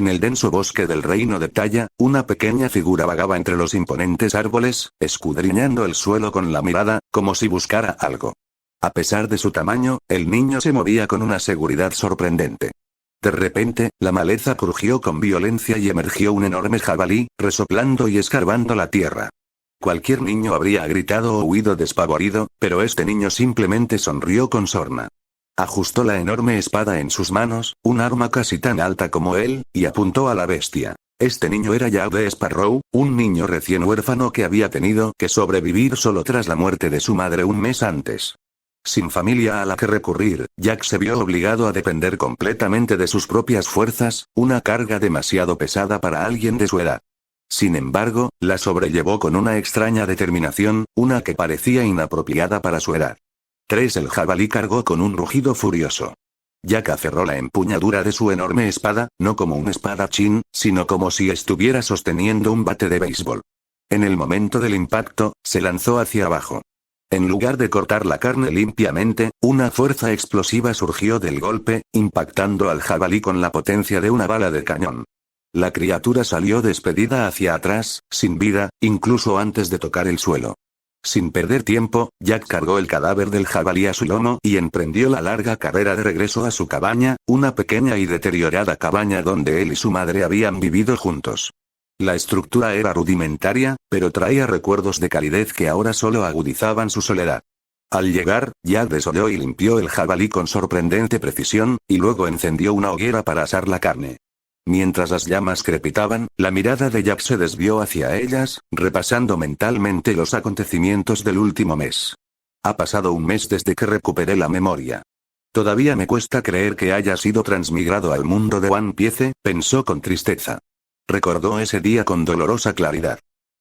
En el denso bosque del reino de Taya, una pequeña figura vagaba entre los imponentes árboles, escudriñando el suelo con la mirada, como si buscara algo. A pesar de su tamaño, el niño se movía con una seguridad sorprendente. De repente, la maleza crujió con violencia y emergió un enorme jabalí, resoplando y escarbando la tierra. Cualquier niño habría gritado o huido despavorido, pero este niño simplemente sonrió con sorna. Ajustó la enorme espada en sus manos, un arma casi tan alta como él, y apuntó a la bestia. Este niño era Jack de Sparrow, un niño recién huérfano que había tenido que sobrevivir solo tras la muerte de su madre un mes antes. Sin familia a la que recurrir, Jack se vio obligado a depender completamente de sus propias fuerzas, una carga demasiado pesada para alguien de su edad. Sin embargo, la sobrellevó con una extraña determinación, una que parecía inapropiada para su edad. El jabalí cargó con un rugido furioso. Jack aferró la empuñadura de su enorme espada, no como un espadachín, sino como si estuviera sosteniendo un bate de béisbol. En el momento del impacto, se lanzó hacia abajo. En lugar de cortar la carne limpiamente, una fuerza explosiva surgió del golpe, impactando al jabalí con la potencia de una bala de cañón. La criatura salió despedida hacia atrás, sin vida, incluso antes de tocar el suelo. Sin perder tiempo, Jack cargó el cadáver del jabalí a su lomo y emprendió la larga carrera de regreso a su cabaña, una pequeña y deteriorada cabaña donde él y su madre habían vivido juntos. La estructura era rudimentaria, pero traía recuerdos de calidez que ahora solo agudizaban su soledad. Al llegar, Jack desolló y limpió el jabalí con sorprendente precisión, y luego encendió una hoguera para asar la carne. Mientras las llamas crepitaban, la mirada de Jack se desvió hacia ellas, repasando mentalmente los acontecimientos del último mes. Ha pasado un mes desde que recuperé la memoria. Todavía me cuesta creer que haya sido transmigrado al mundo de One Piece, pensó con tristeza. Recordó ese día con dolorosa claridad.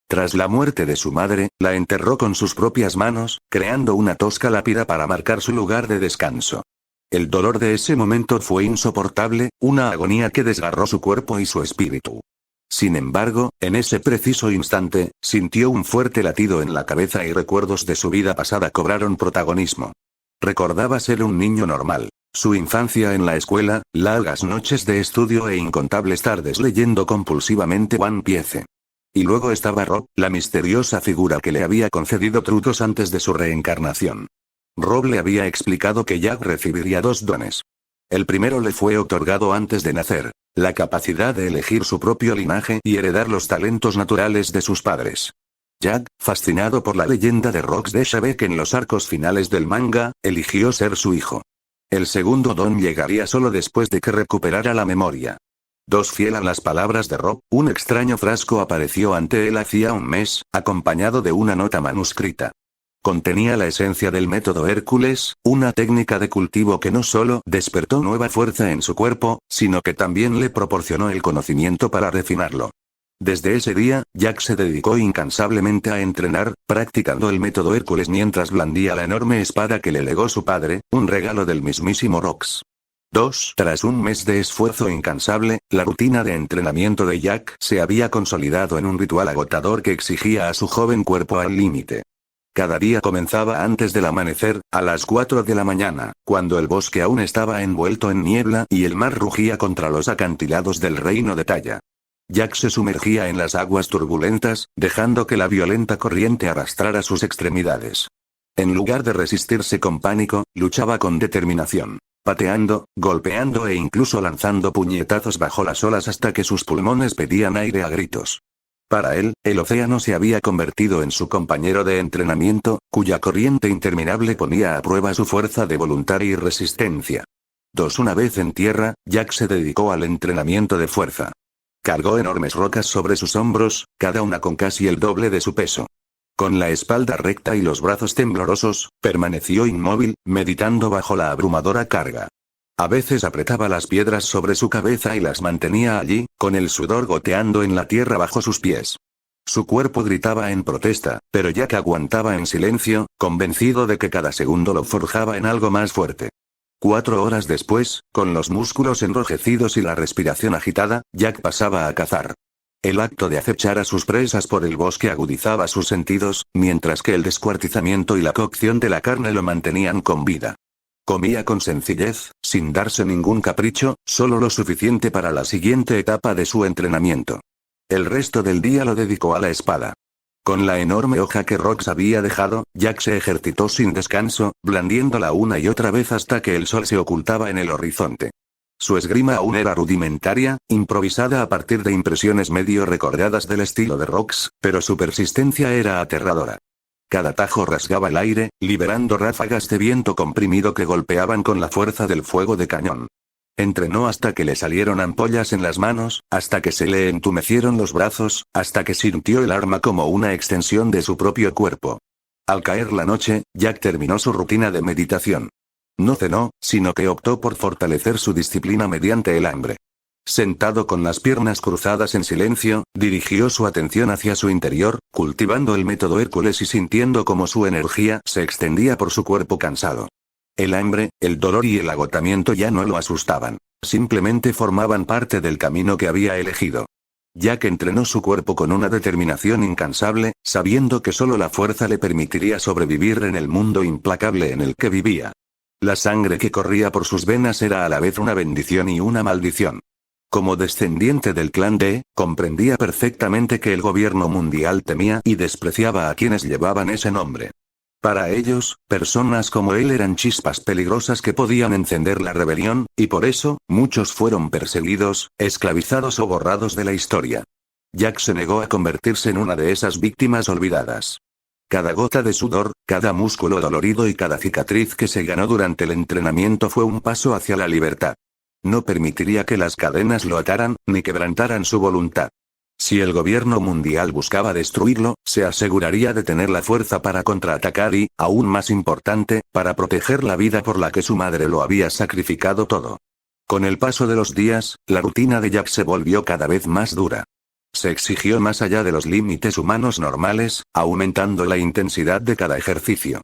Tras la muerte de su madre, la enterró con sus propias manos, creando una tosca lápida para marcar su lugar de descanso. El dolor de ese momento fue insoportable, una agonía que desgarró su cuerpo y su espíritu. Sin embargo, en ese preciso instante, sintió un fuerte latido en la cabeza y recuerdos de su vida pasada cobraron protagonismo. Recordaba ser un niño normal. Su infancia en la escuela, largas noches de estudio e incontables tardes leyendo compulsivamente One Piece. Y luego estaba Rob, la misteriosa figura que le había concedido trucos antes de su reencarnación. Rob le había explicado que Jack recibiría 2 dones. El primero le fue otorgado antes de nacer, la capacidad de elegir su propio linaje y heredar los talentos naturales de sus padres. Jack, fascinado por la leyenda de Rox de Shabek en los arcos finales del manga, eligió ser su hijo. El segundo don llegaría solo después de que recuperara la memoria. Fiel a las palabras de Rob, un extraño frasco apareció ante él hacía un mes, acompañado de una nota manuscrita. Contenía la esencia del método Hércules, una técnica de cultivo que no solo despertó nueva fuerza en su cuerpo, sino que también le proporcionó el conocimiento para refinarlo. Desde ese día, Jack se dedicó incansablemente a entrenar, practicando el método Hércules mientras blandía la enorme espada que le legó su padre, un regalo del mismísimo Rox. Tras un mes de esfuerzo incansable, la rutina de entrenamiento de Jack se había consolidado en un ritual agotador que exigía a su joven cuerpo al límite. Cada día comenzaba antes del amanecer, a las 4 de la mañana, cuando el bosque aún estaba envuelto en niebla y el mar rugía contra los acantilados del reino de Taya. Jack se sumergía en las aguas turbulentas, dejando que la violenta corriente arrastrara sus extremidades. En lugar de resistirse con pánico, luchaba con determinación, pateando, golpeando e incluso lanzando puñetazos bajo las olas hasta que sus pulmones pedían aire a gritos. Para él, el océano se había convertido en su compañero de entrenamiento, cuya corriente interminable ponía a prueba su fuerza de voluntad y resistencia. Una vez en tierra, Jack se dedicó al entrenamiento de fuerza. Cargó enormes rocas sobre sus hombros, cada una con casi el doble de su peso. Con la espalda recta y los brazos temblorosos, permaneció inmóvil, meditando bajo la abrumadora carga. A veces apretaba las piedras sobre su cabeza y las mantenía allí, con el sudor goteando en la tierra bajo sus pies. Su cuerpo gritaba en protesta, pero Jack aguantaba en silencio, convencido de que cada segundo lo forjaba en algo más fuerte. 4 horas después, con los músculos enrojecidos y la respiración agitada, Jack pasaba a cazar. El acto de acechar a sus presas por el bosque agudizaba sus sentidos, mientras que el descuartizamiento y la cocción de la carne lo mantenían con vida. Comía con sencillez, sin darse ningún capricho, solo lo suficiente para la siguiente etapa de su entrenamiento. El resto del día lo dedicó a la espada. Con la enorme hoja que Rox había dejado, Jack se ejercitó sin descanso, blandiéndola una y otra vez hasta que el sol se ocultaba en el horizonte. Su esgrima aún era rudimentaria, improvisada a partir de impresiones medio recordadas del estilo de Rox, pero su persistencia era aterradora. Cada tajo rasgaba el aire, liberando ráfagas de viento comprimido que golpeaban con la fuerza del fuego de cañón. Entrenó hasta que le salieron ampollas en las manos, hasta que se le entumecieron los brazos, hasta que sintió el arma como una extensión de su propio cuerpo. Al caer la noche, Jack terminó su rutina de meditación. No cenó, sino que optó por fortalecer su disciplina mediante el hambre. Sentado con las piernas cruzadas en silencio, dirigió su atención hacia su interior, cultivando el método Hércules y sintiendo cómo su energía se extendía por su cuerpo cansado. El hambre, el dolor y el agotamiento ya no lo asustaban. Simplemente formaban parte del camino que había elegido. Jack entrenó su cuerpo con una determinación incansable, sabiendo que solo la fuerza le permitiría sobrevivir en el mundo implacable en el que vivía. La sangre que corría por sus venas era a la vez una bendición y una maldición. Como descendiente del clan D, comprendía perfectamente que el gobierno mundial temía y despreciaba a quienes llevaban ese nombre. Para ellos, personas como él eran chispas peligrosas que podían encender la rebelión, y por eso, muchos fueron perseguidos, esclavizados o borrados de la historia. Jack se negó a convertirse en una de esas víctimas olvidadas. Cada gota de sudor, cada músculo dolorido y cada cicatriz que se ganó durante el entrenamiento fue un paso hacia la libertad. No permitiría que las cadenas lo ataran, ni quebrantaran su voluntad. Si el gobierno mundial buscaba destruirlo, se aseguraría de tener la fuerza para contraatacar y, aún más importante, para proteger la vida por la que su madre lo había sacrificado todo. Con el paso de los días, la rutina de Jack se volvió cada vez más dura. Se exigió más allá de los límites humanos normales, aumentando la intensidad de cada ejercicio.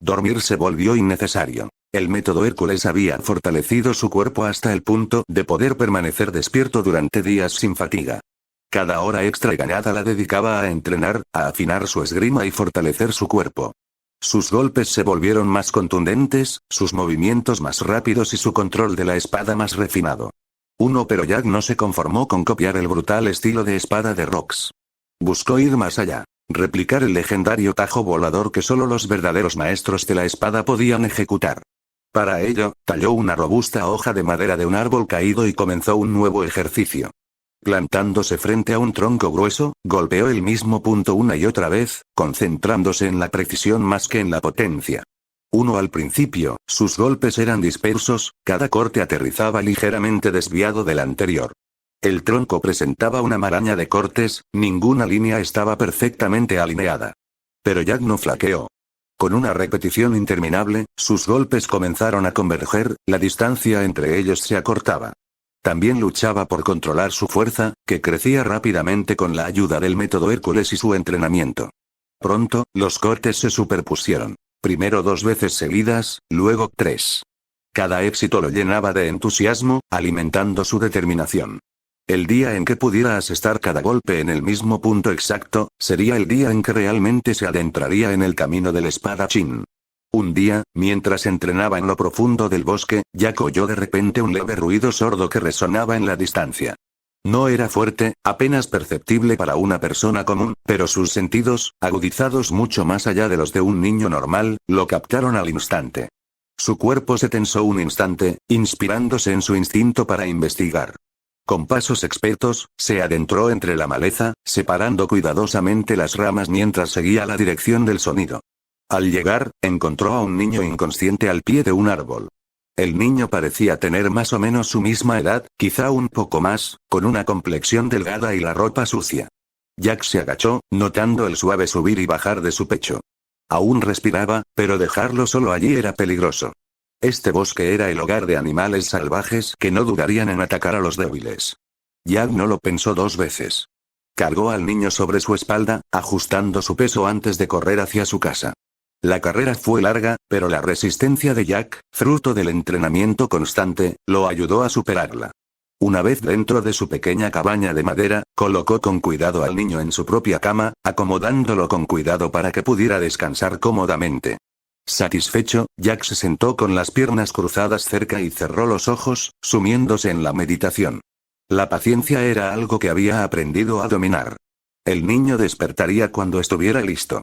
Dormir se volvió innecesario. El método Hércules había fortalecido su cuerpo hasta el punto de poder permanecer despierto durante días sin fatiga. Cada hora extra ganada la dedicaba a entrenar, a afinar su esgrima y fortalecer su cuerpo. Sus golpes se volvieron más contundentes, sus movimientos más rápidos y su control de la espada más refinado. Pero Jack no se conformó con copiar el brutal estilo de espada de Rox. Buscó ir más allá, replicar el legendario tajo volador que solo los verdaderos maestros de la espada podían ejecutar. Para ello, talló una robusta hoja de madera de un árbol caído y comenzó un nuevo ejercicio. Plantándose frente a un tronco grueso, golpeó el mismo punto una y otra vez, concentrándose en la precisión más que en la potencia. Al principio, sus golpes eran dispersos, cada corte aterrizaba ligeramente desviado del anterior. El tronco presentaba una maraña de cortes, ninguna línea estaba perfectamente alineada. Pero Jack no flaqueó. Con una repetición interminable, sus golpes comenzaron a converger, la distancia entre ellos se acortaba. También luchaba por controlar su fuerza, que crecía rápidamente con la ayuda del método Hércules y su entrenamiento. Pronto, los cortes se superpusieron. Primero 2 veces seguidas, luego 3. Cada éxito lo llenaba de entusiasmo, alimentando su determinación. El día en que pudiera asestar cada golpe en el mismo punto exacto, sería el día en que realmente se adentraría en el camino del espadachín. Un día, mientras entrenaba en lo profundo del bosque, Jack oyó de repente un leve ruido sordo que resonaba en la distancia. No era fuerte, apenas perceptible para una persona común, pero sus sentidos, agudizados mucho más allá de los de un niño normal, lo captaron al instante. Su cuerpo se tensó un instante, inspirándose en su instinto para investigar. Con pasos expertos, se adentró entre la maleza, separando cuidadosamente las ramas mientras seguía la dirección del sonido. Al llegar, encontró a un niño inconsciente al pie de un árbol. El niño parecía tener más o menos su misma edad, quizá un poco más, con una complexión delgada y la ropa sucia. Jack se agachó, notando el suave subir y bajar de su pecho. Aún respiraba, pero dejarlo solo allí era peligroso. Este bosque era el hogar de animales salvajes que no dudarían en atacar a los débiles. Jack no lo pensó 2 veces. Cargó al niño sobre su espalda, ajustando su peso antes de correr hacia su casa. La carrera fue larga, pero la resistencia de Jack, fruto del entrenamiento constante, lo ayudó a superarla. Una vez dentro de su pequeña cabaña de madera, colocó con cuidado al niño en su propia cama, acomodándolo con cuidado para que pudiera descansar cómodamente. Satisfecho, Jack se sentó con las piernas cruzadas cerca y cerró los ojos, sumiéndose en la meditación. La paciencia era algo que había aprendido a dominar. El niño despertaría cuando estuviera listo.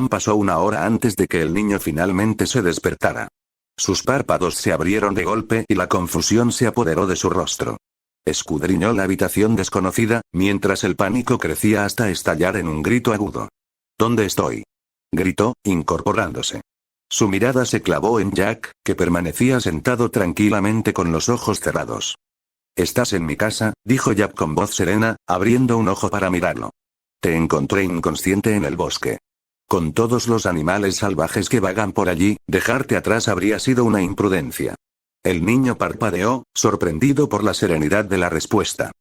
Pasó una hora antes de que el niño finalmente se despertara. Sus párpados se abrieron de golpe y la confusión se apoderó de su rostro. Escudriñó la habitación desconocida, mientras el pánico crecía hasta estallar en un grito agudo. ¿Dónde estoy?, gritó, incorporándose. Su mirada se clavó en Jack, que permanecía sentado tranquilamente con los ojos cerrados. «Estás en mi casa», dijo Jack con voz serena, abriendo un ojo para mirarlo. «Te encontré inconsciente en el bosque. Con todos los animales salvajes que vagan por allí, dejarte atrás habría sido una imprudencia». El niño parpadeó, sorprendido por la serenidad de la respuesta.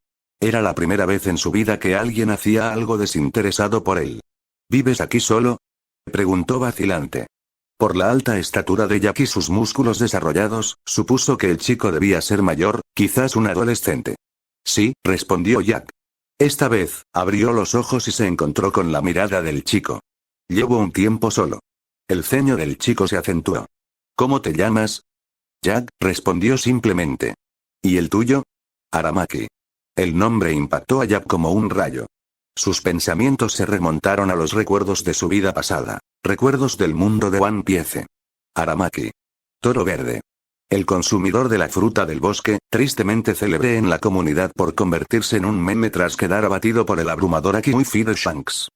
Era la primera vez en su vida que alguien hacía algo desinteresado por él. «¿Vives aquí solo?», preguntó vacilante. Por la alta estatura de Jack y sus músculos desarrollados, supuso que el chico debía ser mayor, quizás un adolescente. «Sí», respondió Jack. Esta vez, abrió los ojos y se encontró con la mirada del chico. «Llevo un tiempo solo». El ceño del chico se acentuó. «¿Cómo te llamas?». Jack respondió simplemente. «¿Y el tuyo?». «Aramaki». El nombre impactó a Jack como un rayo. Sus pensamientos se remontaron a los recuerdos de su vida pasada. Recuerdos del mundo de One Piece. Aramaki. Toro verde. El consumidor de la fruta del bosque, tristemente célebre en la comunidad por convertirse en un meme tras quedar abatido por el abrumador Akimui de Shanks.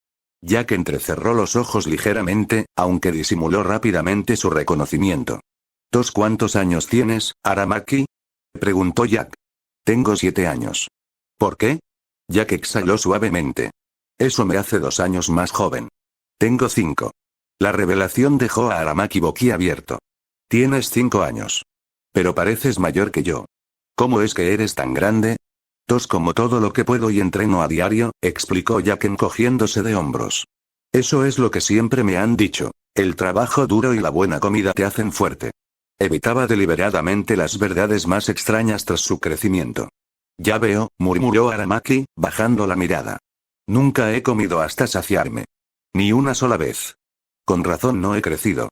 Jack entrecerró los ojos ligeramente, aunque disimuló rápidamente su reconocimiento. ¿Cuántos años tienes, Aramaki?, preguntó Jack. Tengo 7 años. ¿Por qué? Jack exhaló suavemente. Eso me hace 2 años más joven. Tengo 5. La revelación dejó a Aramaki boquiabierto. Tienes 5 años. Pero pareces mayor que yo. ¿Cómo es que eres tan grande? Como todo lo que puedo y entreno a diario, explicó Jack encogiéndose de hombros. Eso es lo que siempre me han dicho. El trabajo duro y la buena comida te hacen fuerte. Evitaba deliberadamente las verdades más extrañas tras su crecimiento. Ya veo, murmuró Aramaki, bajando la mirada. Nunca he comido hasta saciarme. Ni una sola vez. Con razón no he crecido.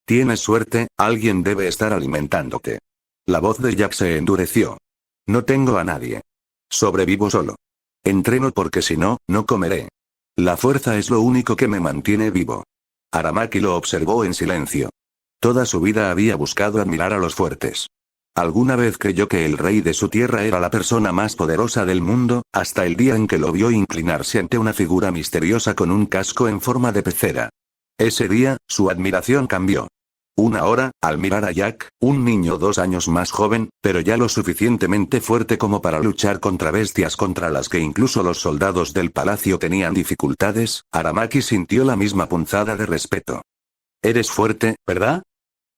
Tienes suerte, alguien debe estar alimentándote. La voz de Jack se endureció. No tengo a nadie. Sobrevivo solo. Entreno porque si no, no comeré. La fuerza es lo único que me mantiene vivo. Aramaki lo observó en silencio. Toda su vida había buscado admirar a los fuertes. Alguna vez creyó que el rey de su tierra era la persona más poderosa del mundo, hasta el día en que lo vio inclinarse ante una figura misteriosa con un casco en forma de pecera. Ese día, su admiración cambió. Una hora, al mirar a Jack, un niño 2 años más joven, pero ya lo suficientemente fuerte como para luchar contra bestias contra las que incluso los soldados del palacio tenían dificultades, Aramaki sintió la misma punzada de respeto. «Eres fuerte, ¿verdad?»,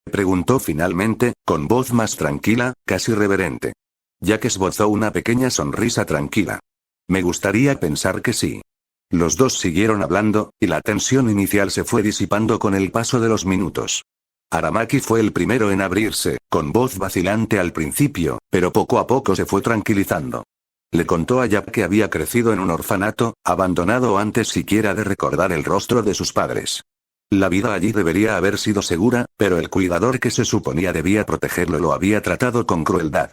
preguntó finalmente, con voz más tranquila, casi reverente. Jack esbozó una pequeña sonrisa tranquila. «Me gustaría pensar que sí». Los dos siguieron hablando, y la tensión inicial se fue disipando con el paso de los minutos. Aramaki fue el primero en abrirse, con voz vacilante al principio, pero poco a poco se fue tranquilizando. Le contó a Jack que había crecido en un orfanato, abandonado antes siquiera de recordar el rostro de sus padres. La vida allí debería haber sido segura, pero el cuidador que se suponía debía protegerlo lo había tratado con crueldad.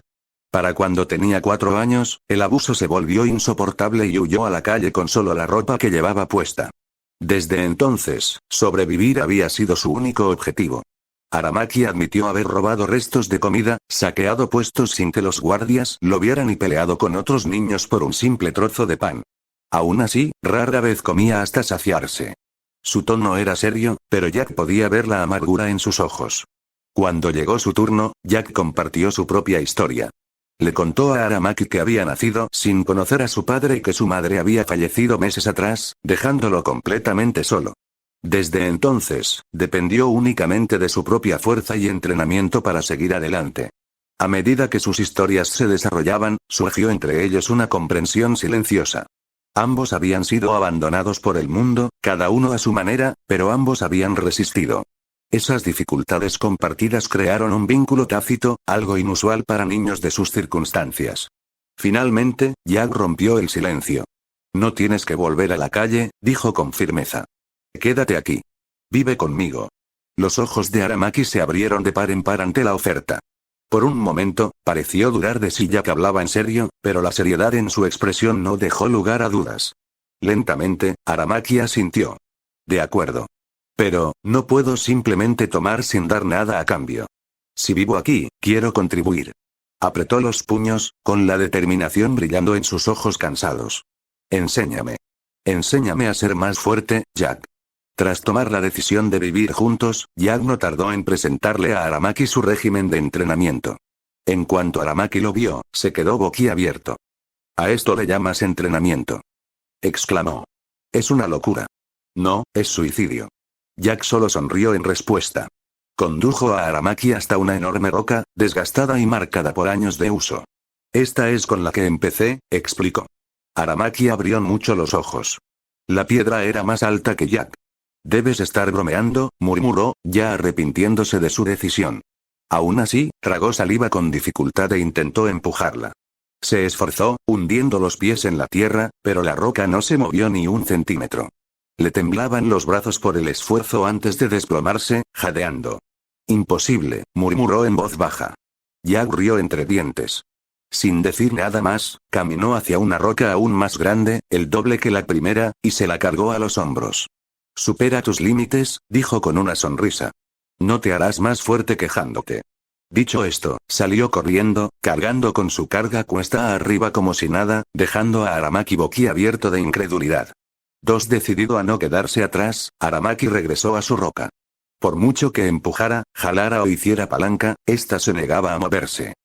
Para cuando tenía 4 años, el abuso se volvió insoportable y huyó a la calle con solo la ropa que llevaba puesta. Desde entonces, sobrevivir había sido su único objetivo. Aramaki admitió haber robado restos de comida, saqueado puestos sin que los guardias lo vieran y peleado con otros niños por un simple trozo de pan. Aún así, rara vez comía hasta saciarse. Su tono era serio, pero Jack podía ver la amargura en sus ojos. Cuando llegó su turno, Jack compartió su propia historia. Le contó a Aramaki que había nacido sin conocer a su padre y que su madre había fallecido meses atrás, dejándolo completamente solo. Desde entonces, dependió únicamente de su propia fuerza y entrenamiento para seguir adelante. A medida que sus historias se desarrollaban, surgió entre ellos una comprensión silenciosa. Ambos habían sido abandonados por el mundo, cada uno a su manera, pero ambos habían resistido. Esas dificultades compartidas crearon un vínculo tácito, algo inusual para niños de sus circunstancias. Finalmente, Jack rompió el silencio. «No tienes que volver a la calle», dijo con firmeza. «Quédate aquí. Vive conmigo. Los ojos de Aramaki se abrieron de par en par ante la oferta. Por un momento, pareció dudar de si Jack hablaba en serio, pero la seriedad en su expresión no dejó lugar a dudas. Lentamente, Aramaki asintió. De acuerdo. Pero, no puedo simplemente tomar sin dar nada a cambio. Si vivo aquí, quiero contribuir. Apretó los puños, con la determinación brillando en sus ojos cansados. Enséñame. Enséñame a ser más fuerte, Jack. Tras tomar la decisión de vivir juntos, Jack no tardó en presentarle a Aramaki su régimen de entrenamiento. En cuanto Aramaki lo vio, se quedó boquiabierto. ¿A esto le llamas entrenamiento?, exclamó. Es una locura. No, es suicidio. Jack solo sonrió en respuesta. Condujo a Aramaki hasta una enorme roca, desgastada y marcada por años de uso. Esta es con la que empecé, explicó. Aramaki abrió mucho los ojos. La piedra era más alta que Jack. Debes estar bromeando, murmuró, ya arrepintiéndose de su decisión. Aún así, tragó saliva con dificultad e intentó empujarla. Se esforzó, hundiendo los pies en la tierra, pero la roca no se movió ni un centímetro. Le temblaban los brazos por el esfuerzo antes de desplomarse, jadeando. Imposible, murmuró en voz baja. Jack rió entre dientes. Sin decir nada más, caminó hacia una roca aún más grande, el doble que la primera, y se la cargó a los hombros. Supera tus límites, dijo con una sonrisa. No te harás más fuerte quejándote. Dicho esto, salió corriendo, cargando con su carga cuesta arriba como si nada, dejando a Aramaki boquiabierto de incredulidad. Decidido a no quedarse atrás, Aramaki regresó a su roca. Por mucho que empujara, jalara o hiciera palanca, ésta se negaba a moverse.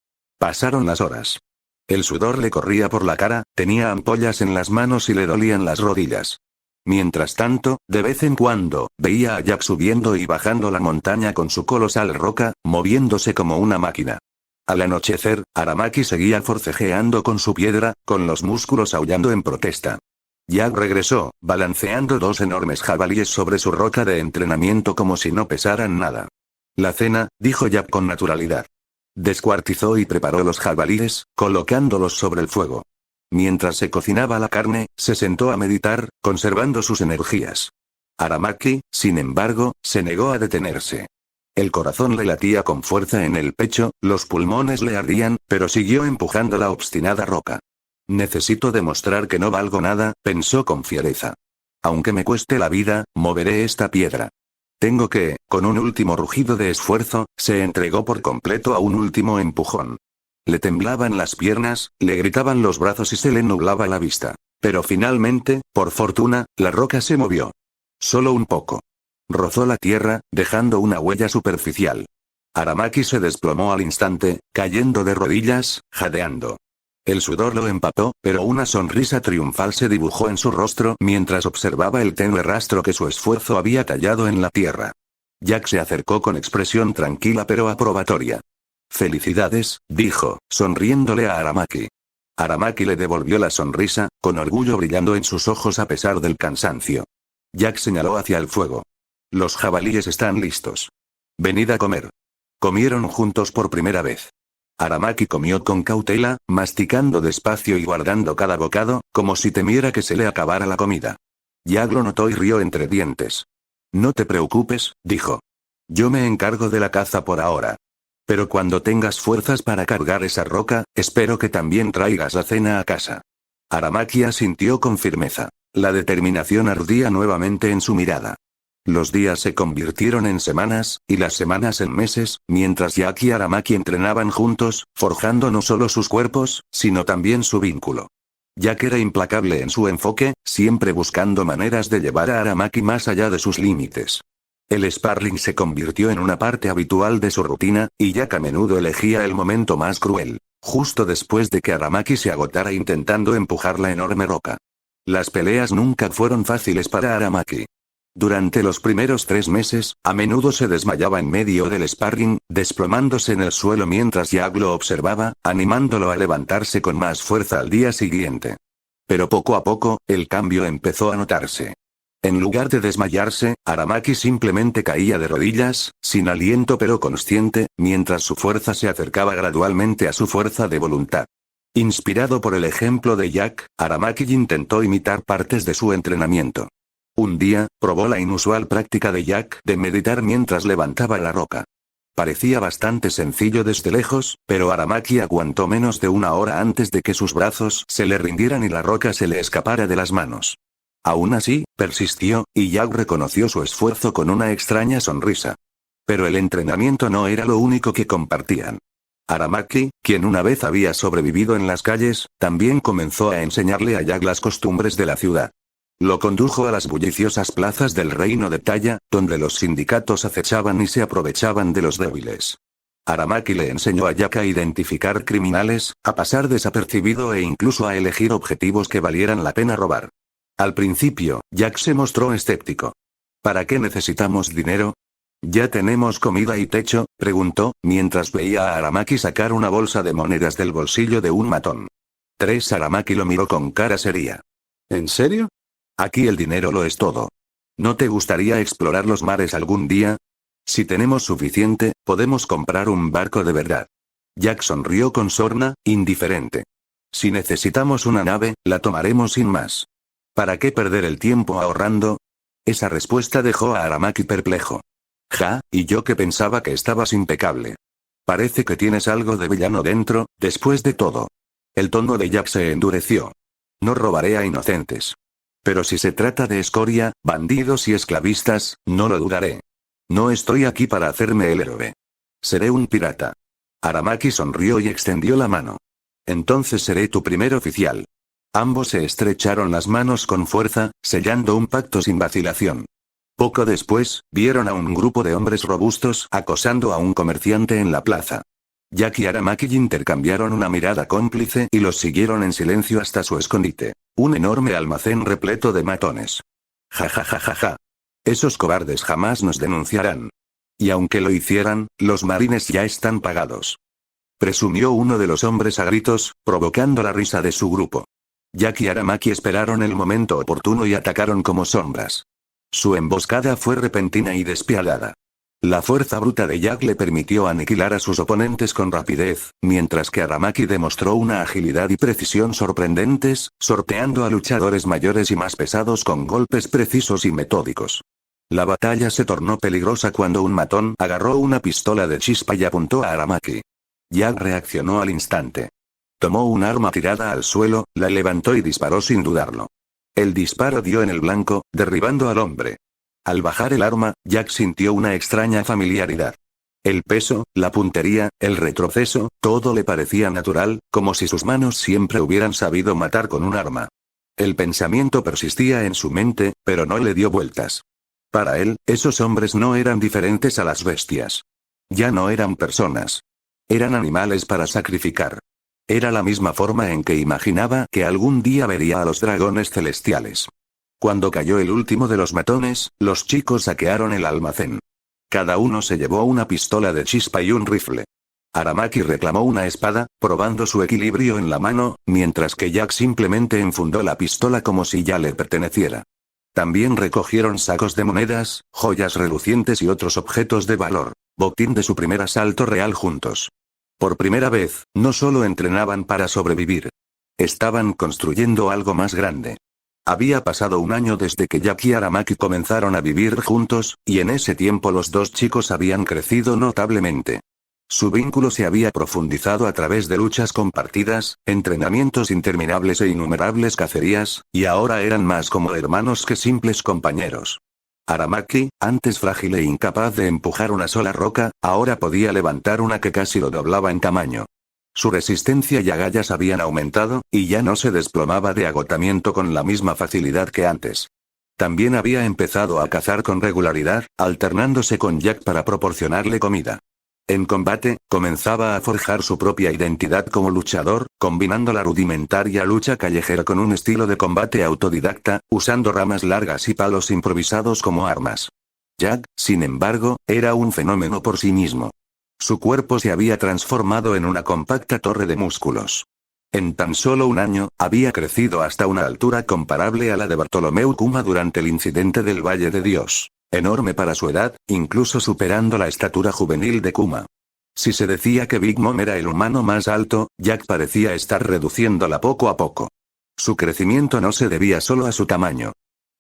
Pasaron las horas. El sudor le corría por la cara, tenía ampollas en las manos y le dolían las rodillas. Mientras tanto, de vez en cuando, veía a Jack subiendo y bajando la montaña con su colosal roca, moviéndose como una máquina. Al anochecer, Aramaki seguía forcejeando con su piedra, con los músculos aullando en protesta. Jack regresó, balanceando dos enormes jabalíes sobre su roca de entrenamiento como si no pesaran nada. La cena, dijo Jack con naturalidad. Descuartizó y preparó los jabalíes, colocándolos sobre el fuego. Mientras se cocinaba la carne, se sentó a meditar, conservando sus energías. Aramaki, sin embargo, se negó a detenerse. El corazón le latía con fuerza en el pecho, los pulmones le ardían, pero siguió empujando la obstinada roca. Necesito demostrar que no valgo nada, pensó con fiereza. Aunque me cueste la vida, moveré esta piedra. Tengo que, con un último rugido de esfuerzo, se entregó por completo a un último empujón. Le temblaban las piernas, le gritaban los brazos y se le nublaba la vista. Pero finalmente, por fortuna, la roca se movió. Solo un poco. Rozó la tierra, dejando una huella superficial. Aramaki se desplomó al instante, cayendo de rodillas, jadeando. El sudor lo empapó, pero una sonrisa triunfal se dibujó en su rostro mientras observaba el tenue rastro que su esfuerzo había tallado en la tierra. Jack se acercó con expresión tranquila pero aprobatoria. Felicidades, dijo, sonriéndole a Aramaki. Aramaki le devolvió la sonrisa, con orgullo brillando en sus ojos a pesar del cansancio. Jack señaló hacia el fuego. Los jabalíes están listos. Venid a comer. Comieron juntos por primera vez. Aramaki comió con cautela, masticando despacio y guardando cada bocado, como si temiera que se le acabara la comida. Jack lo notó y rió entre dientes. No te preocupes, dijo. Yo me encargo de la caza por ahora. Pero cuando tengas fuerzas para cargar esa roca, espero que también traigas la cena a casa. Aramaki asintió con firmeza. La determinación ardía nuevamente en su mirada. Los días se convirtieron en semanas, y las semanas en meses, mientras Jack y Aramaki entrenaban juntos, forjando no solo sus cuerpos, sino también su vínculo. Jack era implacable en su enfoque, siempre buscando maneras de llevar a Aramaki más allá de sus límites. El sparring se convirtió en una parte habitual de su rutina, y Jack a menudo elegía el momento más cruel, justo después de que Aramaki se agotara intentando empujar la enorme roca. Las peleas nunca fueron fáciles para Aramaki. Durante los primeros 3 meses, a menudo se desmayaba en medio del sparring, desplomándose en el suelo mientras Jack lo observaba, animándolo a levantarse con más fuerza al día siguiente. Pero poco a poco, el cambio empezó a notarse. En lugar de desmayarse, Aramaki simplemente caía de rodillas, sin aliento pero consciente, mientras su fuerza se acercaba gradualmente a su fuerza de voluntad. Inspirado por el ejemplo de Jack, Aramaki intentó imitar partes de su entrenamiento. Un día, probó la inusual práctica de Jack de meditar mientras levantaba la roca. Parecía bastante sencillo desde lejos, pero Aramaki aguantó menos de una hora antes de que sus brazos se le rindieran y la roca se le escapara de las manos. Aún así, persistió, y Jack reconoció su esfuerzo con una extraña sonrisa. Pero el entrenamiento no era lo único que compartían. Aramaki, quien una vez había sobrevivido en las calles, también comenzó a enseñarle a Jack las costumbres de la ciudad. Lo condujo a las bulliciosas plazas del reino de Taya, donde los sindicatos acechaban y se aprovechaban de los débiles. Aramaki le enseñó a Jack a identificar criminales, a pasar desapercibido e incluso a elegir objetivos que valieran la pena robar. Al principio, Jack se mostró escéptico. ¿Para qué necesitamos dinero? ¿Ya tenemos comida y techo?, preguntó, mientras veía a Aramaki sacar una bolsa de monedas del bolsillo de un matón. Aramaki lo miró con cara seria. ¿En serio? Aquí el dinero lo es todo. ¿No te gustaría explorar los mares algún día? Si tenemos suficiente, podemos comprar un barco de verdad. Jack sonrió con sorna, indiferente. Si necesitamos una nave, la tomaremos sin más. ¿Para qué perder el tiempo ahorrando? Esa respuesta dejó a Aramaki perplejo. Y yo que pensaba que estabas impecable. Parece que tienes algo de villano dentro, después de todo. El tono de Jack se endureció. No robaré a inocentes. Pero si se trata de escoria, bandidos y esclavistas, no lo dudaré. No estoy aquí para hacerme el héroe. Seré un pirata. Aramaki sonrió y extendió la mano. Entonces seré tu primer oficial. Ambos se estrecharon las manos con fuerza, sellando un pacto sin vacilación. Poco después, vieron a un grupo de hombres robustos acosando a un comerciante en la plaza. Jack y Aramaki intercambiaron una mirada cómplice y los siguieron en silencio hasta su escondite. Un enorme almacén repleto de matones. Ja. Esos cobardes jamás nos denunciarán. Y aunque lo hicieran, los marines ya están pagados. Presumió uno de los hombres a gritos, provocando la risa de su grupo. Jack y Aramaki esperaron el momento oportuno y atacaron como sombras. Su emboscada fue repentina y despiadada. La fuerza bruta de Jack le permitió aniquilar a sus oponentes con rapidez, mientras que Aramaki demostró una agilidad y precisión sorprendentes, sorteando a luchadores mayores y más pesados con golpes precisos y metódicos. La batalla se tornó peligrosa cuando un matón agarró una pistola de chispa y apuntó a Aramaki. Jack reaccionó al instante. Tomó un arma tirada al suelo, la levantó y disparó sin dudarlo. El disparo dio en el blanco, derribando al hombre. Al bajar el arma, Jack sintió una extraña familiaridad. El peso, la puntería, el retroceso, todo le parecía natural, como si sus manos siempre hubieran sabido matar con un arma. El pensamiento persistía en su mente, pero no le dio vueltas. Para él, esos hombres no eran diferentes a las bestias. Ya no eran personas. Eran animales para sacrificar. Era la misma forma en que imaginaba que algún día vería a los dragones celestiales. Cuando cayó el último de los matones, los chicos saquearon el almacén. Cada uno se llevó una pistola de chispa y un rifle. Aramaki reclamó una espada, probando su equilibrio en la mano, mientras que Jack simplemente enfundó la pistola como si ya le perteneciera. También recogieron sacos de monedas, joyas relucientes y otros objetos de valor, botín de su primer asalto real juntos. Por primera vez, no solo entrenaban para sobrevivir. Estaban construyendo algo más grande. Había pasado un año desde que Jack y Aramaki comenzaron a vivir juntos, y en ese tiempo los dos chicos habían crecido notablemente. Su vínculo se había profundizado a través de luchas compartidas, entrenamientos interminables e innumerables cacerías, y ahora eran más como hermanos que simples compañeros. Aramaki, antes frágil e incapaz de empujar una sola roca, ahora podía levantar una que casi lo doblaba en tamaño. Su resistencia y agallas habían aumentado, y ya no se desplomaba de agotamiento con la misma facilidad que antes. También había empezado a cazar con regularidad, alternándose con Jack para proporcionarle comida. En combate, comenzaba a forjar su propia identidad como luchador, combinando la rudimentaria lucha callejera con un estilo de combate autodidacta, usando ramas largas y palos improvisados como armas. Jack, sin embargo, era un fenómeno por sí mismo. Su cuerpo se había transformado en una compacta torre de músculos. En tan solo un año, había crecido hasta una altura comparable a la de Bartolomeu Kuma durante el incidente del Valle de Dios. Enorme para su edad, incluso superando la estatura juvenil de Kuma. Si se decía que Big Mom era el humano más alto, Jack parecía estar reduciéndola poco a poco. Su crecimiento no se debía solo a su tamaño.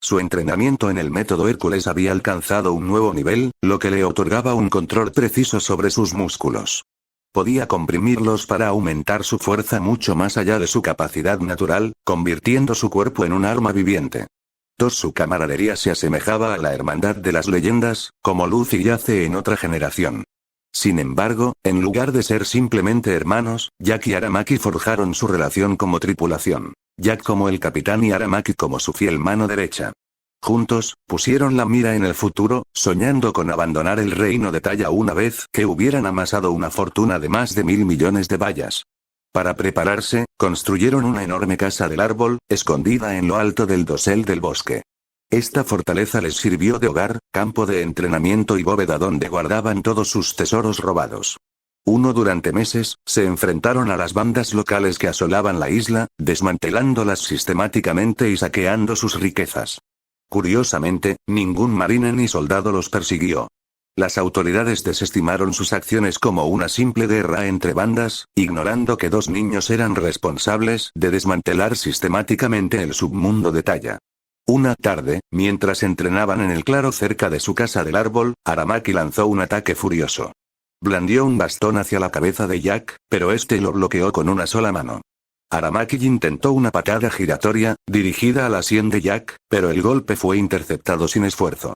Su entrenamiento en el método Hércules había alcanzado un nuevo nivel, lo que le otorgaba un control preciso sobre sus músculos. Podía comprimirlos para aumentar su fuerza mucho más allá de su capacidad natural, convirtiendo su cuerpo en un arma viviente. Su camaradería se asemejaba a la hermandad de las leyendas, como Luffy y Ace en otra generación. Sin embargo, en lugar de ser simplemente hermanos, Jack y Aramaki forjaron su relación como tripulación. Jack como el capitán y Aramaki como su fiel mano derecha. Juntos, pusieron la mira en el futuro, soñando con abandonar el reino de Taya una vez que hubieran amasado una fortuna de más de 1.000 millones de bayas. Para prepararse, construyeron una enorme casa del árbol, escondida en lo alto del dosel del bosque. Esta fortaleza les sirvió de hogar, campo de entrenamiento y bóveda donde guardaban todos sus tesoros robados. Durante meses, se enfrentaron a las bandas locales que asolaban la isla, desmantelándolas sistemáticamente y saqueando sus riquezas. Curiosamente, ningún marine ni soldado los persiguió. Las autoridades desestimaron sus acciones como una simple guerra entre bandas, ignorando que 2 niños eran responsables de desmantelar sistemáticamente el submundo de Taya. Una tarde, mientras entrenaban en el claro cerca de su casa del árbol, Aramaki lanzó un ataque furioso. Blandió un bastón hacia la cabeza de Jack, pero este lo bloqueó con una sola mano. Aramaki intentó una patada giratoria, dirigida a la sien de Jack, pero el golpe fue interceptado sin esfuerzo.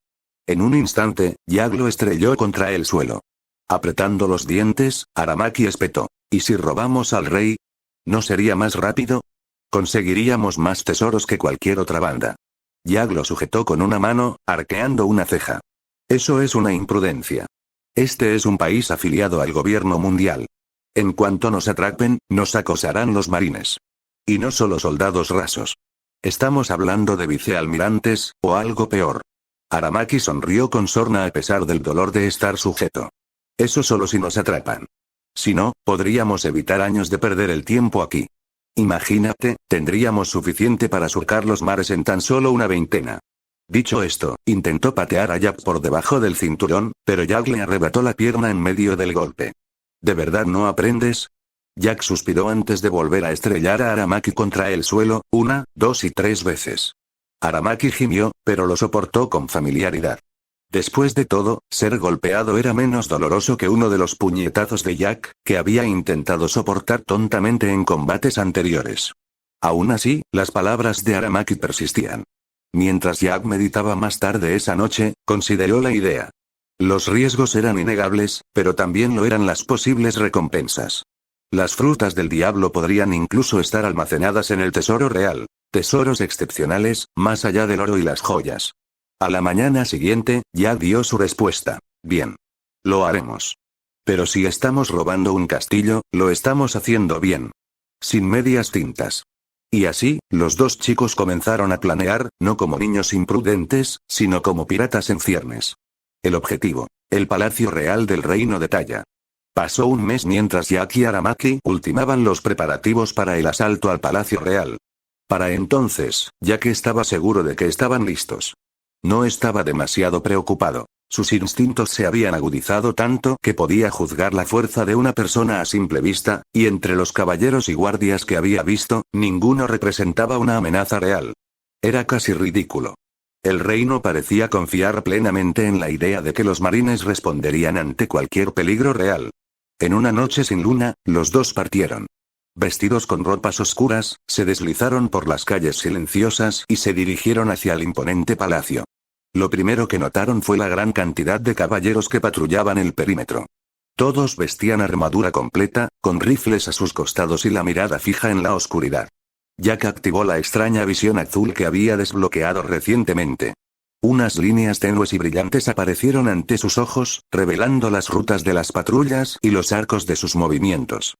En un instante, Jack lo estrelló contra el suelo. Apretando los dientes, Aramaki espetó. ¿Y si robamos al rey? ¿No sería más rápido? Conseguiríamos más tesoros que cualquier otra banda. Jack lo sujetó con una mano, arqueando una ceja. Eso es una imprudencia. Este es un país afiliado al gobierno mundial. En cuanto nos atrapen, nos acosarán los marines. Y no solo soldados rasos. Estamos hablando de vicealmirantes, o algo peor. Aramaki sonrió con sorna a pesar del dolor de estar sujeto. Eso solo si nos atrapan. Si no, podríamos evitar años de perder el tiempo aquí. Imagínate, tendríamos suficiente para surcar los mares en tan solo una veintena. Dicho esto, intentó patear a Jack por debajo del cinturón, pero Jack le arrebató la pierna en medio del golpe. ¿De verdad no aprendes? Jack suspiró antes de volver a estrellar a Aramaki contra el suelo, 1, 2 y 3 veces. Aramaki gimió, pero lo soportó con familiaridad. Después de todo, ser golpeado era menos doloroso que uno de los puñetazos de Jack, que había intentado soportar tontamente en combates anteriores. Aún así, las palabras de Aramaki persistían. Mientras Jack meditaba más tarde esa noche, consideró la idea. Los riesgos eran innegables, pero también lo eran las posibles recompensas. Las frutas del diablo podrían incluso estar almacenadas en el tesoro real. Tesoros excepcionales, más allá del oro y las joyas. A la mañana siguiente, Jack dio su respuesta. Bien. Lo haremos. Pero si estamos robando un castillo, lo estamos haciendo bien. Sin medias tintas. Y así, los 2 chicos comenzaron a planear, no como niños imprudentes, sino como piratas en ciernes. El objetivo. El palacio real del reino de Taya. Pasó un mes mientras Jack y Aramaki ultimaban los preparativos para el asalto al palacio real. Para entonces, Jack estaba seguro de que estaban listos. No estaba demasiado preocupado. Sus instintos se habían agudizado tanto que podía juzgar la fuerza de una persona a simple vista, y entre los caballeros y guardias que había visto, ninguno representaba una amenaza real. Era casi ridículo. El reino parecía confiar plenamente en la idea de que los marines responderían ante cualquier peligro real. En una noche sin luna, los 2 partieron. Vestidos con ropas oscuras, se deslizaron por las calles silenciosas y se dirigieron hacia el imponente palacio. Lo primero que notaron fue la gran cantidad de caballeros que patrullaban el perímetro. Todos vestían armadura completa, con rifles a sus costados y la mirada fija en la oscuridad. Jack activó la extraña visión azul que había desbloqueado recientemente. Unas líneas tenues y brillantes aparecieron ante sus ojos, revelando las rutas de las patrullas y los arcos de sus movimientos.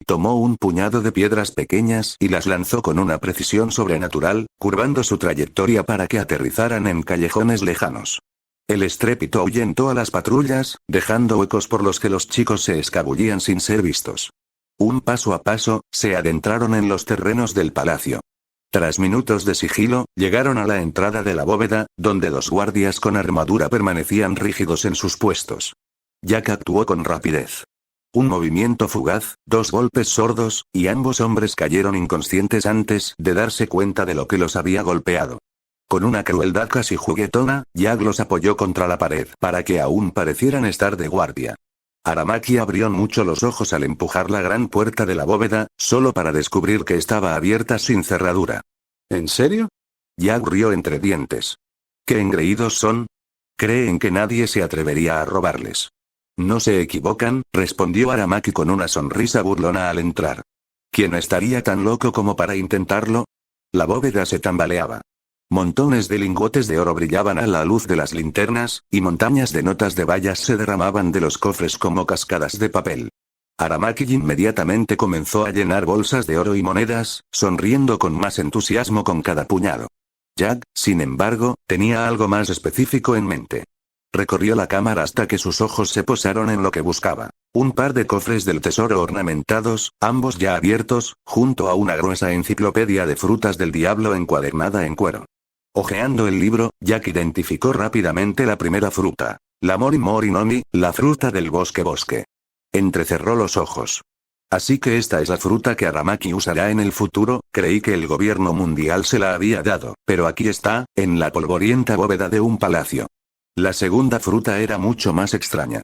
Tomó un puñado de piedras pequeñas y las lanzó con una precisión sobrenatural, curvando su trayectoria para que aterrizaran en callejones lejanos. El estrépito ahuyentó a las patrullas, dejando huecos por los que los chicos se escabullían sin ser vistos. Paso a paso, se adentraron en los terrenos del palacio. Tras minutos de sigilo, llegaron a la entrada de la bóveda, donde 2 guardias con armadura permanecían rígidos en sus puestos. Jack actuó con rapidez. Un movimiento fugaz, 2 golpes sordos, y ambos hombres cayeron inconscientes antes de darse cuenta de lo que los había golpeado. Con una crueldad casi juguetona, Jack los apoyó contra la pared para que aún parecieran estar de guardia. Aramaki abrió mucho los ojos al empujar la gran puerta de la bóveda, solo para descubrir que estaba abierta sin cerradura. ¿En serio? Jack rió entre dientes. ¿Qué engreídos son? Creen que nadie se atrevería a robarles. No se equivocan, respondió Aramaki con una sonrisa burlona al entrar. ¿Quién estaría tan loco como para intentarlo? La bóveda se tambaleaba. Montones de lingotes de oro brillaban a la luz de las linternas, y montañas de notas de bayas se derramaban de los cofres como cascadas de papel. Aramaki inmediatamente comenzó a llenar bolsas de oro y monedas, sonriendo con más entusiasmo con cada puñado. Jack, sin embargo, tenía algo más específico en mente. Recorrió la cámara hasta que sus ojos se posaron en lo que buscaba. Un par de cofres del tesoro ornamentados, ambos ya abiertos, junto a una gruesa enciclopedia de frutas del diablo encuadernada en cuero. Hojeando el libro, Jack identificó rápidamente la primera fruta. La Mori Mori Nomi, la fruta del bosque. Entrecerró los ojos. Así que esta es la fruta que Aramaki usará en el futuro, creí que el gobierno mundial se la había dado, pero aquí está, en la polvorienta bóveda de un palacio. La segunda fruta era mucho más extraña.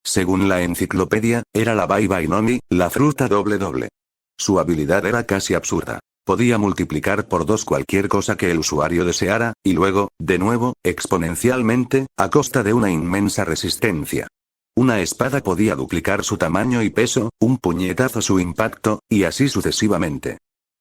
Según la enciclopedia, era la Bai Bai Nomi, la fruta doble. Su habilidad era casi absurda. Podía multiplicar por 2 cualquier cosa que el usuario deseara, y luego, de nuevo, exponencialmente, a costa de una inmensa resistencia. Una espada podía duplicar su tamaño y peso, un puñetazo su impacto, y así sucesivamente.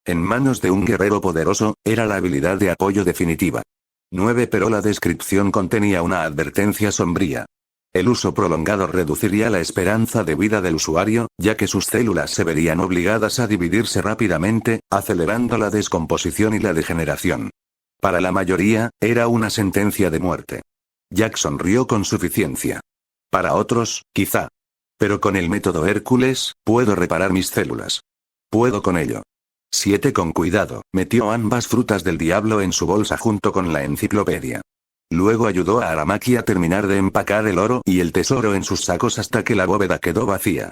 En manos de un guerrero poderoso, era la habilidad de apoyo definitiva. 9 Pero la descripción contenía una advertencia sombría. El uso prolongado reduciría la esperanza de vida del usuario, ya que sus células se verían obligadas a dividirse rápidamente, acelerando la descomposición y la degeneración. Para la mayoría, era una sentencia de muerte. Jack sonrió con suficiencia. Para otros, quizá. Pero con el método Hércules, puedo reparar mis células. Puedo con ello. 7 Con cuidado, metió ambas frutas del diablo en su bolsa junto con la enciclopedia. Luego ayudó a Aramaki a terminar de empacar el oro y el tesoro en sus sacos hasta que la bóveda quedó vacía.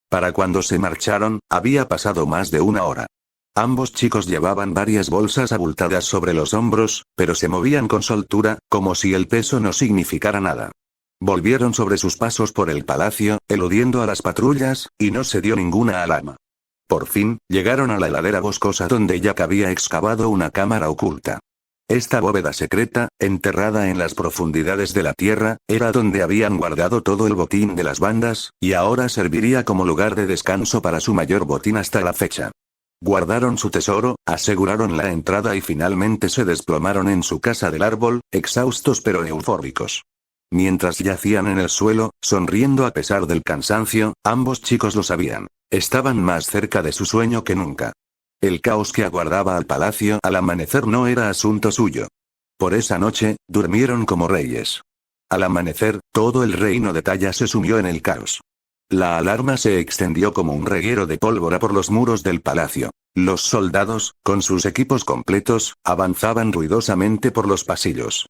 Para cuando se marcharon, había pasado más de 1 hora. Ambos chicos llevaban varias bolsas abultadas sobre los hombros, pero se movían con soltura, como si el peso no significara nada. Volvieron sobre sus pasos por el palacio, eludiendo a las patrullas, y no se dio ninguna alarma. Por fin, llegaron a la ladera boscosa donde Jack había excavado una cámara oculta. Esta bóveda secreta, enterrada en las profundidades de la tierra, era donde habían guardado todo el botín de las bandas, y ahora serviría como lugar de descanso para su mayor botín hasta la fecha. Guardaron su tesoro, aseguraron la entrada y finalmente se desplomaron en su casa del árbol, exhaustos pero eufóricos. Mientras yacían en el suelo, sonriendo a pesar del cansancio, ambos chicos lo sabían. Estaban más cerca de su sueño que nunca. El caos que aguardaba al palacio al amanecer no era asunto suyo. Por esa noche, durmieron como reyes. Al amanecer, todo el reino de Taya se sumió en el caos. La alarma se extendió como un reguero de pólvora por los muros del palacio. Los soldados, con sus equipos completos, avanzaban ruidosamente por los pasillos.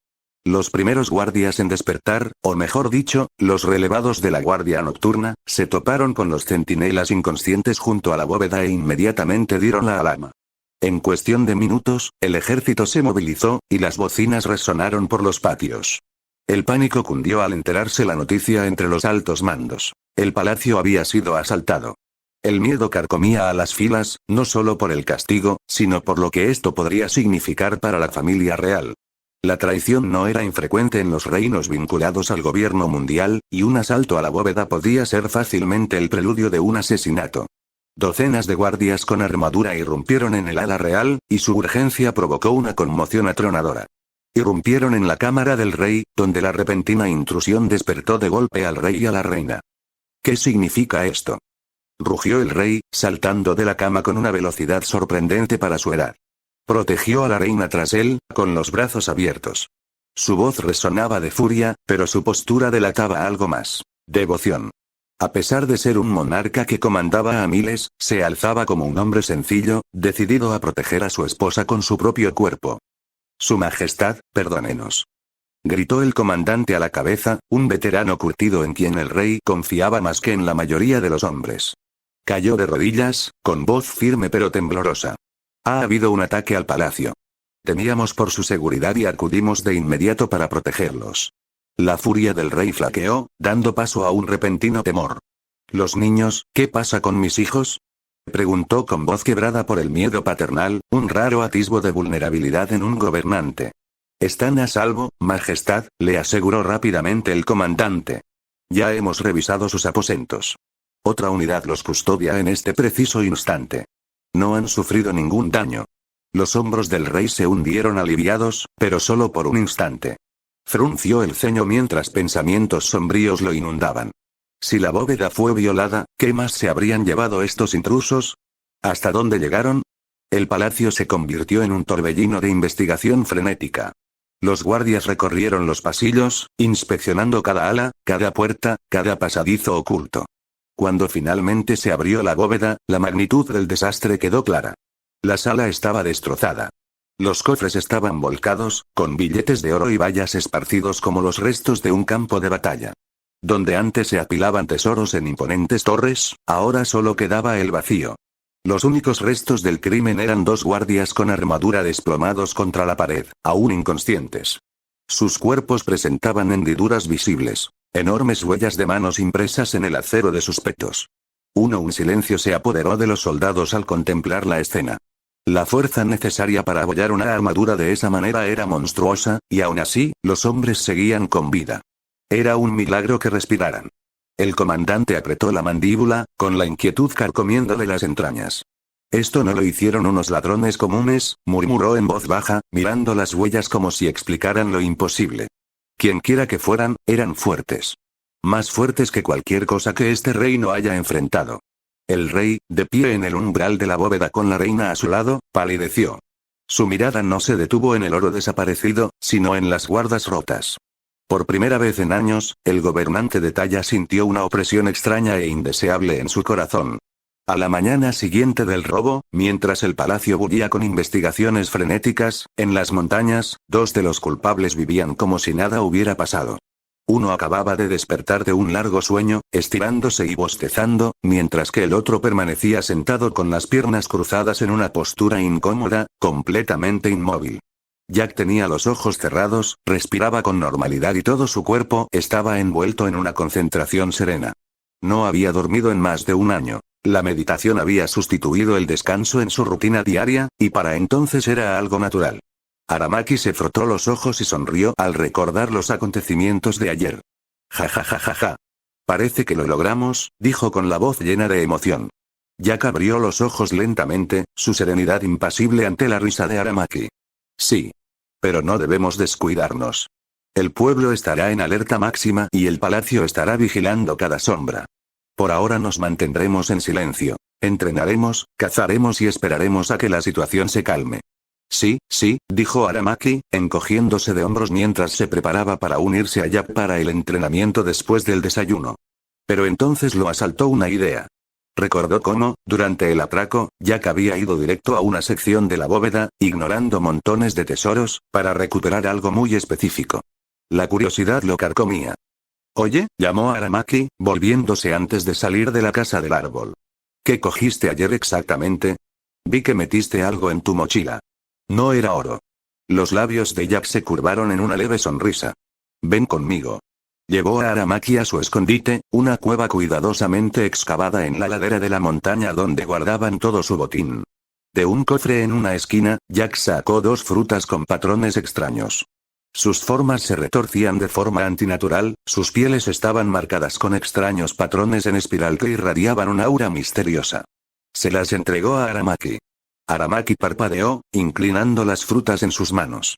Los primeros guardias en despertar, o mejor dicho, los relevados de la guardia nocturna, se toparon con los centinelas inconscientes junto a la bóveda e inmediatamente dieron la alarma. En cuestión de minutos, el ejército se movilizó, y las bocinas resonaron por los patios. El pánico cundió al enterarse la noticia entre los altos mandos. El palacio había sido asaltado. El miedo carcomía a las filas, no solo por el castigo, sino por lo que esto podría significar para la familia real. La traición no era infrecuente en los reinos vinculados al gobierno mundial, y un asalto a la bóveda podía ser fácilmente el preludio de un asesinato. Docenas de guardias con armadura irrumpieron en el ala real, y su urgencia provocó una conmoción atronadora. Irrumpieron en la cámara del rey, donde la repentina intrusión despertó de golpe al rey y a la reina. ¿Qué significa esto?, rugió el rey, saltando de la cama con una velocidad sorprendente para su edad. Protegió a la reina tras él, con los brazos abiertos. Su voz resonaba de furia, pero su postura delataba algo más: devoción. A pesar de ser un monarca que comandaba a miles, se alzaba como un hombre sencillo, decidido a proteger a su esposa con su propio cuerpo. Su Majestad, perdónenos, gritó el comandante a la cabeza, un veterano curtido en quien el rey confiaba más que en la mayoría de los hombres. Cayó de rodillas, con voz firme pero temblorosa. Ha habido un ataque al palacio. Temíamos por su seguridad y acudimos de inmediato para protegerlos. La furia del rey flaqueó, dando paso a un repentino temor. «¿Los niños, qué pasa con mis hijos?», preguntó con voz quebrada por el miedo paternal, un raro atisbo de vulnerabilidad en un gobernante. «Están a salvo, Majestad», le aseguró rápidamente el comandante. «Ya hemos revisado sus aposentos. Otra unidad los custodia en este preciso instante. No han sufrido ningún daño». Los hombros del rey se hundieron aliviados, pero solo por un instante. Frunció el ceño mientras pensamientos sombríos lo inundaban. Si la bóveda fue violada, ¿qué más se habrían llevado estos intrusos? ¿Hasta dónde llegaron? El palacio se convirtió en un torbellino de investigación frenética. Los guardias recorrieron los pasillos, inspeccionando cada ala, cada puerta, cada pasadizo oculto. Cuando finalmente se abrió la bóveda, la magnitud del desastre quedó clara. La sala estaba destrozada. Los cofres estaban volcados, con billetes de oro y vallas esparcidos como los restos de un campo de batalla. Donde antes se apilaban tesoros en imponentes torres, ahora solo quedaba el vacío. Los únicos restos del crimen eran dos guardias con armadura desplomados contra la pared, aún inconscientes. Sus cuerpos presentaban hendiduras visibles, enormes huellas de manos impresas en el acero de sus pechos. Un silencio se apoderó de los soldados al contemplar la escena. La fuerza necesaria para abollar una armadura de esa manera era monstruosa, y aún así, los hombres seguían con vida. Era un milagro que respiraran. El comandante apretó la mandíbula, con la inquietud carcomiéndole las entrañas. «Esto no lo hicieron unos ladrones comunes», murmuró en voz baja, mirando las huellas como si explicaran lo imposible. «Quienquiera que fueran, eran fuertes. Más fuertes que cualquier cosa que este reino haya enfrentado». El rey, de pie en el umbral de la bóveda con la reina a su lado, palideció. Su mirada no se detuvo en el oro desaparecido, sino en las guardas rotas. Por primera vez en años, el gobernante de Talla sintió una opresión extraña e indeseable en su corazón. A la mañana siguiente del robo, mientras el palacio bullía con investigaciones frenéticas, en las montañas, dos de los culpables vivían como si nada hubiera pasado. Uno acababa de despertar de un largo sueño, estirándose y bostezando, mientras que el otro permanecía sentado con las piernas cruzadas en una postura incómoda, completamente inmóvil. Jack tenía los ojos cerrados, respiraba con normalidad y todo su cuerpo estaba envuelto en una concentración serena. No había dormido en más de un año. La meditación había sustituido el descanso en su rutina diaria, y para entonces era algo natural. Aramaki se frotó los ojos y sonrió al recordar los acontecimientos de ayer. «Ja ja ja ja ja. Parece que lo logramos», dijo con la voz llena de emoción. Jack abrió los ojos lentamente, su serenidad impasible ante la risa de Aramaki. «Sí. Pero no debemos descuidarnos. El pueblo estará en alerta máxima y el palacio estará vigilando cada sombra. Por ahora nos mantendremos en silencio. Entrenaremos, cazaremos y esperaremos a que la situación se calme». «Sí, sí», dijo Aramaki, encogiéndose de hombros mientras se preparaba para unirse a Jack para el entrenamiento después del desayuno. Pero entonces lo asaltó una idea. Recordó cómo, durante el atraco, Jack había ido directo a una sección de la bóveda, ignorando montones de tesoros, para recuperar algo muy específico. La curiosidad lo carcomía. «Oye», llamó Aramaki, volviéndose antes de salir de la casa del árbol. «¿Qué cogiste ayer exactamente? Vi que metiste algo en tu mochila». No era oro. Los labios de Jack se curvaron en una leve sonrisa. «Ven conmigo». Llevó a Aramaki a su escondite, una cueva cuidadosamente excavada en la ladera de la montaña donde guardaban todo su botín. De un cofre en una esquina, Jack sacó dos frutas con patrones extraños. Sus formas se retorcían de forma antinatural, sus pieles estaban marcadas con extraños patrones en espiral que irradiaban un aura misteriosa. Se las entregó a Aramaki. Aramaki parpadeó, inclinando las frutas en sus manos.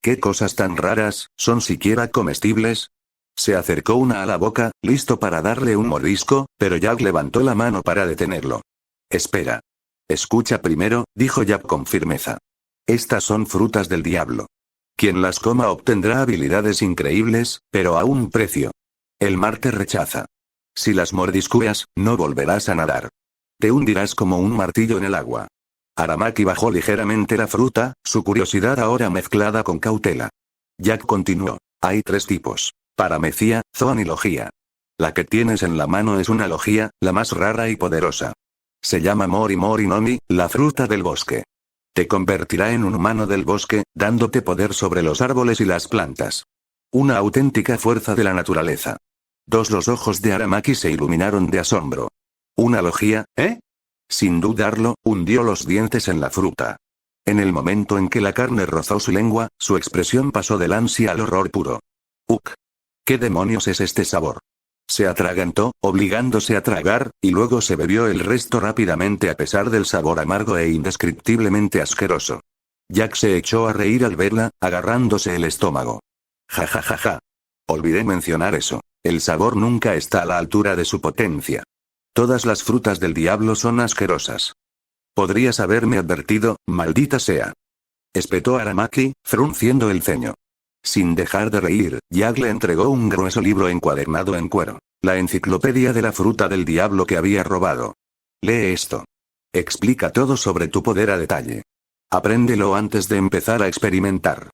«¿Qué cosas tan raras, son siquiera comestibles?» Se acercó una a la boca, listo para darle un mordisco, pero Jack levantó la mano para detenerlo. «Espera. Escucha primero», dijo Jack con firmeza. «Estas son frutas del diablo. Quien las coma obtendrá habilidades increíbles, pero a un precio. El mar te rechaza. Si las mordisqueas, no volverás a nadar. Te hundirás como un martillo en el agua». Aramaki bajó ligeramente la fruta, su curiosidad ahora mezclada con cautela. Jack continuó. «Hay tres tipos. Paramecia, zoan y logia. La que tienes en la mano es una logia, la más rara y poderosa. Se llama Mori Mori Nomi, la fruta del bosque. Te convertirá en un humano del bosque, dándote poder sobre los árboles y las plantas. Una auténtica fuerza de la naturaleza. Los ojos de Aramaki se iluminaron de asombro. ¿Una logia, eh? Sin dudarlo, hundió los dientes en la fruta. En el momento en que la carne rozó su lengua, su expresión pasó del ansia al horror puro. ¡Uk! ¿Qué demonios es este sabor? Se atragantó, obligándose a tragar, y luego se bebió el resto rápidamente a pesar del sabor amargo e indescriptiblemente asqueroso. Jack se echó a reír al verla, agarrándose el estómago. Ja ja ja ja. Olvidé mencionar eso. El sabor nunca está a la altura de su potencia. Todas las frutas del diablo son asquerosas. Podrías haberme advertido, maldita sea. Espetó Aramaki, frunciendo el ceño. Sin dejar de reír, Jack le entregó un grueso libro encuadernado en cuero. La enciclopedia de la fruta del diablo que había robado. Lee esto. Explica todo sobre tu poder a detalle. Apréndelo antes de empezar a experimentar.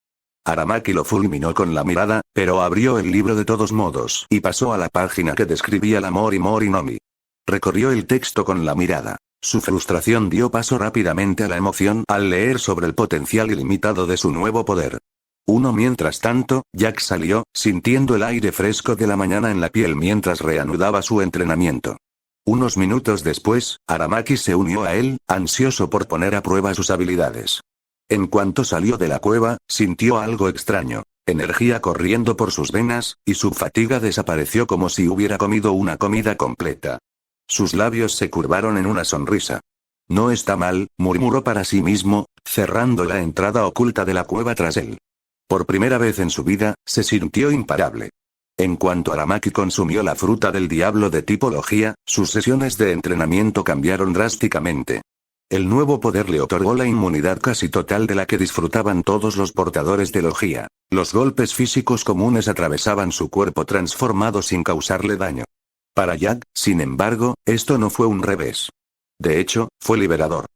Aramaki lo fulminó con la mirada, pero abrió el libro de todos modos y pasó a la página que describía la Mori Mori no Mi. Recorrió el texto con la mirada. Su frustración dio paso rápidamente a la emoción al leer sobre el potencial ilimitado de su nuevo poder. Mientras tanto, Jack salió, sintiendo el aire fresco de la mañana en la piel mientras reanudaba su entrenamiento. Unos minutos después, Aramaki se unió a él, ansioso por poner a prueba sus habilidades. En cuanto salió de la cueva, sintió algo extraño. Energía corriendo por sus venas, y su fatiga desapareció como si hubiera comido una comida completa. Sus labios se curvaron en una sonrisa. No está mal, murmuró para sí mismo, cerrando la entrada oculta de la cueva tras él. Por primera vez en su vida, se sintió imparable. En cuanto Aramaki consumió la fruta del diablo de tipología, sus sesiones de entrenamiento cambiaron drásticamente. El nuevo poder le otorgó la inmunidad casi total de la que disfrutaban todos los portadores de logia. Los golpes físicos comunes atravesaban su cuerpo transformado sin causarle daño. Para Jack, sin embargo, esto no fue un revés. De hecho, fue liberador.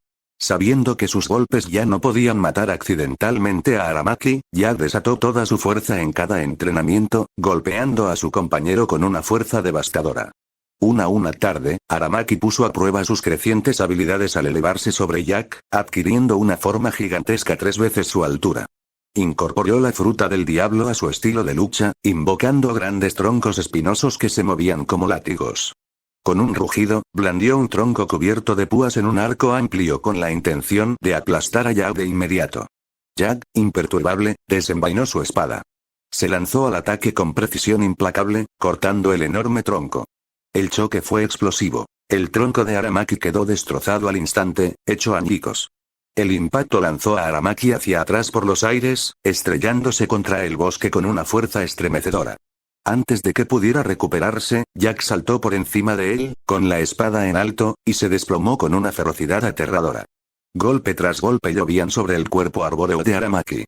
Sabiendo que sus golpes ya no podían matar accidentalmente a Aramaki, Jack desató toda su fuerza en cada entrenamiento, golpeando a su compañero con una fuerza devastadora. Una tarde, Aramaki puso a prueba sus crecientes habilidades al elevarse sobre Jack, adquiriendo una forma gigantesca 3 veces su altura. Incorporó la fruta del diablo a su estilo de lucha, invocando grandes troncos espinosos que se movían como látigos. Con un rugido, blandió un tronco cubierto de púas en un arco amplio con la intención de aplastar a Jack de inmediato. Jack, imperturbable, desenvainó su espada. Se lanzó al ataque con precisión implacable, cortando el enorme tronco. El choque fue explosivo. El tronco de Aramaki quedó destrozado al instante, hecho añicos. El impacto lanzó a Aramaki hacia atrás por los aires, estrellándose contra el bosque con una fuerza estremecedora. Antes de que pudiera recuperarse, Jack saltó por encima de él, con la espada en alto, y se desplomó con una ferocidad aterradora. Golpe tras golpe llovían sobre el cuerpo arbóreo de Aramaki.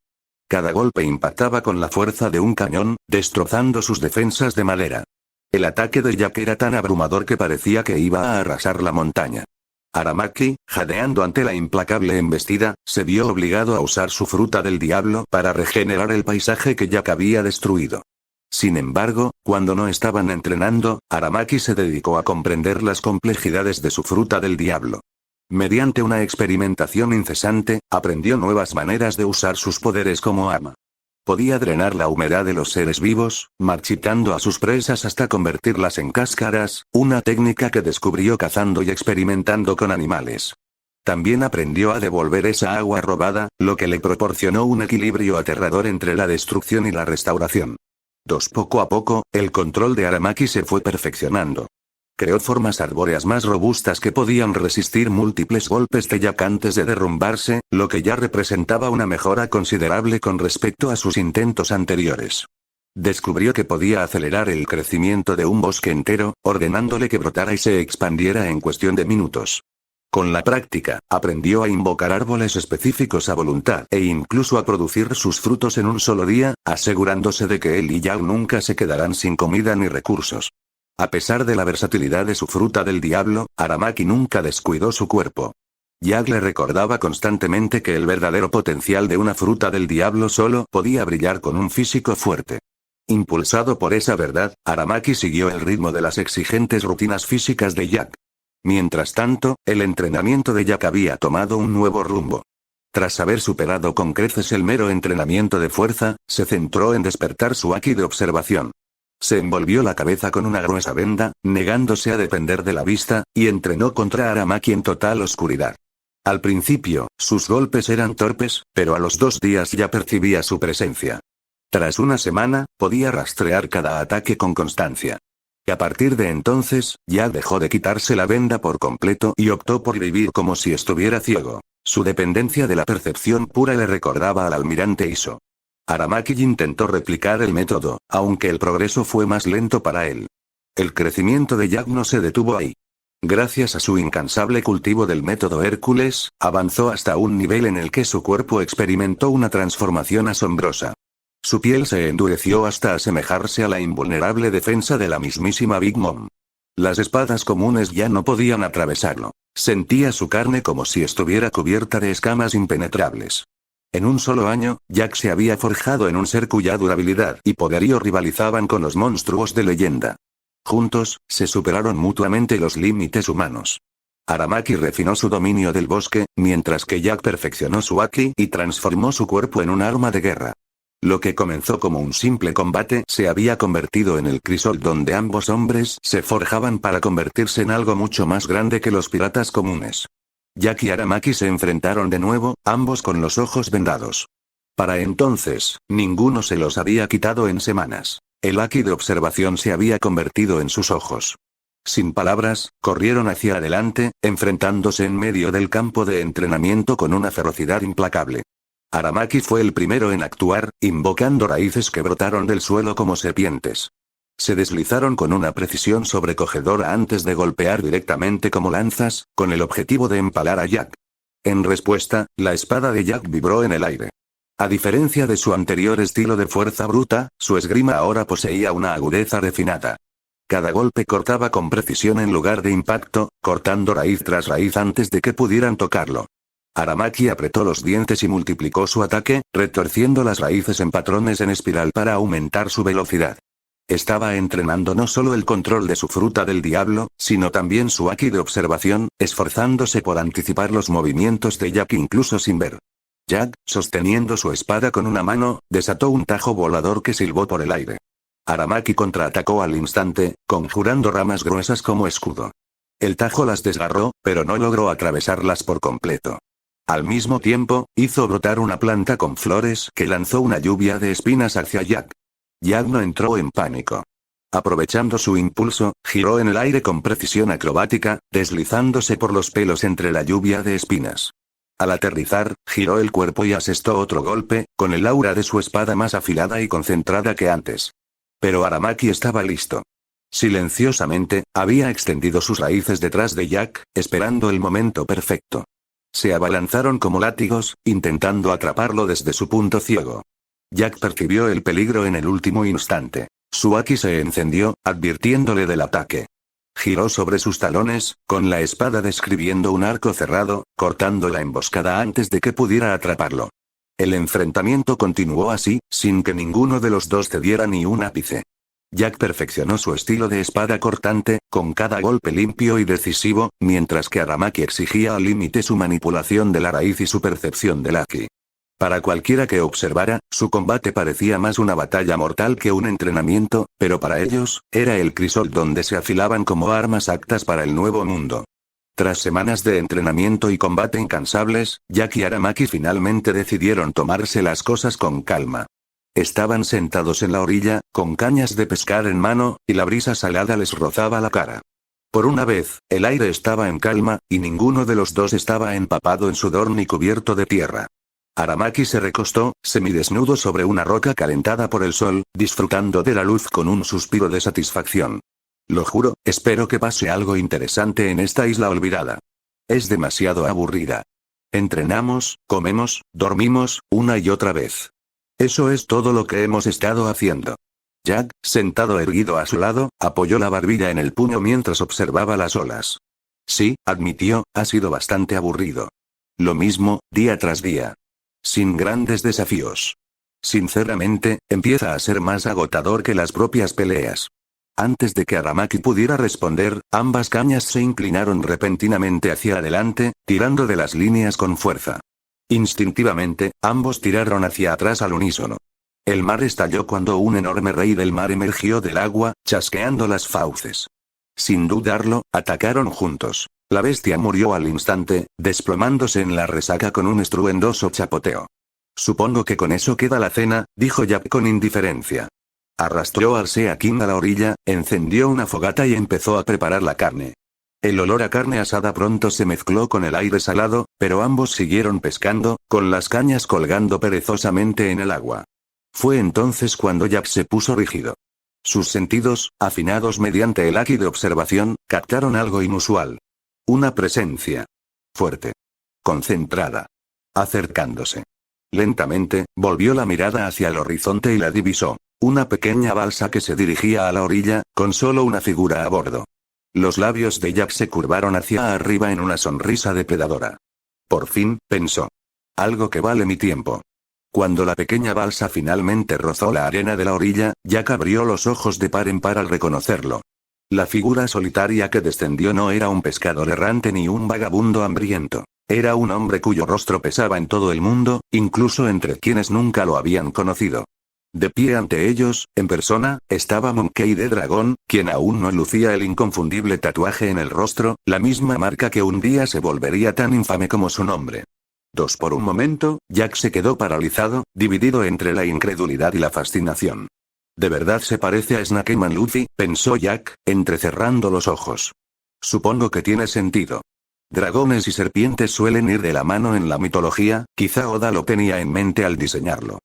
Cada golpe impactaba con la fuerza de un cañón, destrozando sus defensas de madera. El ataque de Jack era tan abrumador que parecía que iba a arrasar la montaña. Aramaki, jadeando ante la implacable embestida, se vio obligado a usar su fruta del diablo para regenerar el paisaje que Jack había destruido. Sin embargo, cuando no estaban entrenando, Aramaki se dedicó a comprender las complejidades de su fruta del diablo. Mediante una experimentación incesante, aprendió nuevas maneras de usar sus poderes como arma. Podía drenar la humedad de los seres vivos, marchitando a sus presas hasta convertirlas en cáscaras, una técnica que descubrió cazando y experimentando con animales. También aprendió a devolver esa agua robada, lo que le proporcionó un equilibrio aterrador entre la destrucción y la restauración. Poco a poco, el control de Aramaki se fue perfeccionando. Creó formas arbóreas más robustas que podían resistir múltiples golpes de Jack antes de derrumbarse, lo que ya representaba una mejora considerable con respecto a sus intentos anteriores. Descubrió que podía acelerar el crecimiento de un bosque entero, ordenándole que brotara y se expandiera en cuestión de minutos. Con la práctica, aprendió a invocar árboles específicos a voluntad e incluso a producir sus frutos en un solo día, asegurándose de que él y Jack nunca se quedarán sin comida ni recursos. A pesar de la versatilidad de su fruta del diablo, Aramaki nunca descuidó su cuerpo. Jack le recordaba constantemente que el verdadero potencial de una fruta del diablo solo podía brillar con un físico fuerte. Impulsado por esa verdad, Aramaki siguió el ritmo de las exigentes rutinas físicas de Jack. Mientras tanto, el entrenamiento de Jack había tomado un nuevo rumbo. Tras haber superado con creces el mero entrenamiento de fuerza, se centró en despertar su Aki de observación. Se envolvió la cabeza con una gruesa venda, negándose a depender de la vista, y entrenó contra Aramaki en total oscuridad. Al principio, sus golpes eran torpes, pero a los 2 días ya percibía su presencia. Tras una semana, podía rastrear cada ataque con constancia. A partir de entonces, ya dejó de quitarse la venda por completo y optó por vivir como si estuviera ciego. Su dependencia de la percepción pura le recordaba al almirante Iso. Aramaki intentó replicar el método, aunque el progreso fue más lento para él. El crecimiento de Jack no se detuvo ahí. Gracias a su incansable cultivo del método Hércules, avanzó hasta un nivel en el que su cuerpo experimentó una transformación asombrosa. Su piel se endureció hasta asemejarse a la invulnerable defensa de la mismísima Big Mom. Las espadas comunes ya no podían atravesarlo. Sentía su carne como si estuviera cubierta de escamas impenetrables. En un solo año, Jack se había forjado en un ser cuya durabilidad y poderío rivalizaban con los monstruos de leyenda. Juntos, se superaron mutuamente los límites humanos. Aramaki refinó su dominio del bosque, mientras que Jack perfeccionó su Aki y transformó su cuerpo en un arma de guerra. Lo que comenzó como un simple combate se había convertido en el crisol donde ambos hombres se forjaban para convertirse en algo mucho más grande que los piratas comunes. Jack y Aramaki se enfrentaron de nuevo, ambos con los ojos vendados. Para entonces, ninguno se los había quitado en semanas. El Aki de observación se había convertido en sus ojos. Sin palabras, corrieron hacia adelante, enfrentándose en medio del campo de entrenamiento con una ferocidad implacable. Aramaki fue el primero en actuar, invocando raíces que brotaron del suelo como serpientes. Se deslizaron con una precisión sobrecogedora antes de golpear directamente como lanzas, con el objetivo de empalar a Jack. En respuesta, la espada de Jack vibró en el aire. A diferencia de su anterior estilo de fuerza bruta, su esgrima ahora poseía una agudeza refinada. Cada golpe cortaba con precisión en lugar de impacto, cortando raíz tras raíz antes de que pudieran tocarlo. Aramaki apretó los dientes y multiplicó su ataque, retorciendo las raíces en patrones en espiral para aumentar su velocidad. Estaba entrenando no solo el control de su fruta del diablo, sino también su Aki de observación, esforzándose por anticipar los movimientos de Jack incluso sin ver. Jack, sosteniendo su espada con una mano, desató un tajo volador que silbó por el aire. Aramaki contraatacó al instante, conjurando ramas gruesas como escudo. El tajo las desgarró, pero no logró atravesarlas por completo. Al mismo tiempo, hizo brotar una planta con flores que lanzó una lluvia de espinas hacia Jack. Jack no entró en pánico. Aprovechando su impulso, giró en el aire con precisión acrobática, deslizándose por los pelos entre la lluvia de espinas. Al aterrizar, giró el cuerpo y asestó otro golpe, con el aura de su espada más afilada y concentrada que antes. Pero Aramaki estaba listo. Silenciosamente, había extendido sus raíces detrás de Jack, esperando el momento perfecto. Se abalanzaron como látigos, intentando atraparlo desde su punto ciego. Jack percibió el peligro en el último instante. Su Aki se encendió, advirtiéndole del ataque. Giró sobre sus talones, con la espada describiendo un arco cerrado, cortando la emboscada antes de que pudiera atraparlo. El enfrentamiento continuó así, sin que ninguno de los dos cediera ni un ápice. Jack perfeccionó su estilo de espada cortante, con cada golpe limpio y decisivo, mientras que Aramaki exigía al límite su manipulación de la raíz y su percepción del Aki. Para cualquiera que observara, su combate parecía más una batalla mortal que un entrenamiento, pero para ellos, era el crisol donde se afilaban como armas aptas para el nuevo mundo. Tras semanas de entrenamiento y combate incansables, Jack y Aramaki finalmente decidieron tomarse las cosas con calma. Estaban sentados en la orilla, con cañas de pescar en mano, y la brisa salada les rozaba la cara. Por una vez, el aire estaba en calma, y ninguno de los dos estaba empapado en sudor ni cubierto de tierra. Aramaki se recostó, semidesnudo sobre una roca calentada por el sol, disfrutando de la luz con un suspiro de satisfacción. Lo juro, espero que pase algo interesante en esta isla olvidada. Es demasiado aburrida. Entrenamos, comemos, dormimos, una y otra vez. Eso es todo lo que hemos estado haciendo. Jack, sentado erguido a su lado, apoyó la barbilla en el puño mientras observaba las olas. Sí, admitió, ha sido bastante aburrido. Lo mismo, día tras día. Sin grandes desafíos. Sinceramente, empieza a ser más agotador que las propias peleas. Antes de que Aramaki pudiera responder, ambas cañas se inclinaron repentinamente hacia adelante, tirando de las líneas con fuerza. Instintivamente, ambos tiraron hacia atrás al unísono. El mar estalló cuando un enorme rey del mar emergió del agua, chasqueando las fauces. Sin dudarlo, atacaron juntos. La bestia murió al instante, desplomándose en la resaca con un estruendoso chapoteo. Supongo que con eso queda la cena, dijo Jack con indiferencia. Arrastró al Sea King a la orilla, encendió una fogata y empezó a preparar la carne. El olor a carne asada pronto se mezcló con el aire salado, pero ambos siguieron pescando, con las cañas colgando perezosamente en el agua. Fue entonces cuando Jack se puso rígido. Sus sentidos, afinados mediante el haki de observación, captaron algo inusual. Una presencia. Fuerte. Concentrada. Acercándose. Lentamente, volvió la mirada hacia el horizonte y la divisó. Una pequeña balsa que se dirigía a la orilla, con solo una figura a bordo. Los labios de Jack se curvaron hacia arriba en una sonrisa depredadora. Por fin, pensó. Algo que vale mi tiempo. Cuando la pequeña balsa finalmente rozó la arena de la orilla, Jack abrió los ojos de par en par al reconocerlo. La figura solitaria que descendió no era un pescador errante ni un vagabundo hambriento. Era un hombre cuyo rostro pesaba en todo el mundo, incluso entre quienes nunca lo habían conocido. De pie ante ellos, en persona, estaba Monkey D. Dragón, quien aún no lucía el inconfundible tatuaje en el rostro, la misma marca que un día se volvería tan infame como su nombre. Por un momento, Jack se quedó paralizado, dividido entre la incredulidad y la fascinación. ¿De verdad se parece a Snakeman Luffy?, pensó Jack, entrecerrando los ojos. Supongo que tiene sentido. Dragones y serpientes suelen ir de la mano en la mitología, quizá Oda lo tenía en mente al diseñarlo.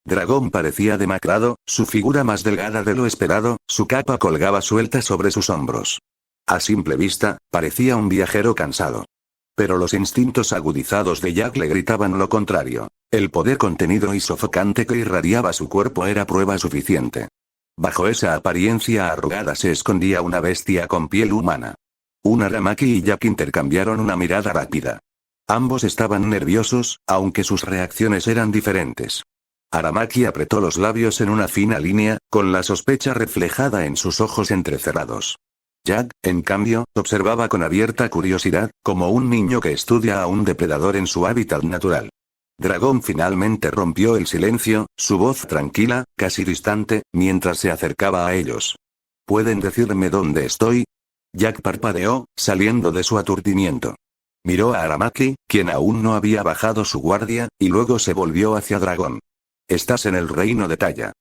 Dragón parecía demacrado, su figura más delgada de lo esperado, su capa colgaba suelta sobre sus hombros. A simple vista, parecía un viajero cansado. Pero los instintos agudizados de Jack le gritaban lo contrario. El poder contenido y sofocante que irradiaba su cuerpo era prueba suficiente. Bajo esa apariencia arrugada se escondía una bestia con piel humana. Aramaki y Jack intercambiaron una mirada rápida. Ambos estaban nerviosos, aunque sus reacciones eran diferentes. Aramaki apretó los labios en una fina línea, con la sospecha reflejada en sus ojos entrecerrados. Jack, en cambio, observaba con abierta curiosidad, como un niño que estudia a un depredador en su hábitat natural. Dragón finalmente rompió el silencio, su voz tranquila, casi distante, mientras se acercaba a ellos. ¿Pueden decirme dónde estoy? Jack parpadeó, saliendo de su aturdimiento. Miró a Aramaki, quien aún no había bajado su guardia, y luego se volvió hacia Dragón. Estás en el reino de Taya.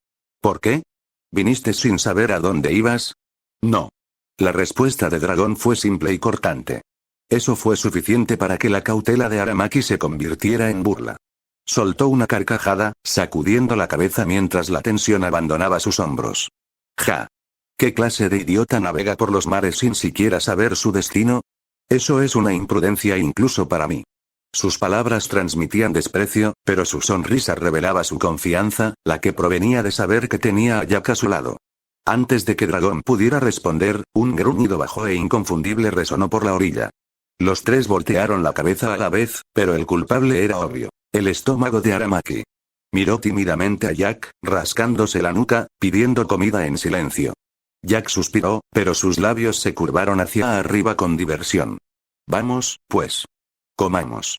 ¿Por qué? ¿Viniste sin saber a dónde ibas? No. La respuesta de Dragón fue simple y cortante. Eso fue suficiente para que la cautela de Aramaki se convirtiera en burla. Soltó una carcajada, sacudiendo la cabeza mientras la tensión abandonaba sus hombros. Ja. ¿Qué clase de idiota navega por los mares sin siquiera saber su destino? Eso es una imprudencia incluso para mí. Sus palabras transmitían desprecio, pero su sonrisa revelaba su confianza, la que provenía de saber que tenía a Jack a su lado. Antes de que Dragón pudiera responder, un gruñido bajo e inconfundible resonó por la orilla. Los tres voltearon la cabeza a la vez, pero el culpable era obvio: el estómago de Aramaki. Miró tímidamente a Jack, rascándose la nuca, pidiendo comida en silencio. Jack suspiró, pero sus labios se curvaron hacia arriba con diversión. Vamos, pues. Comamos.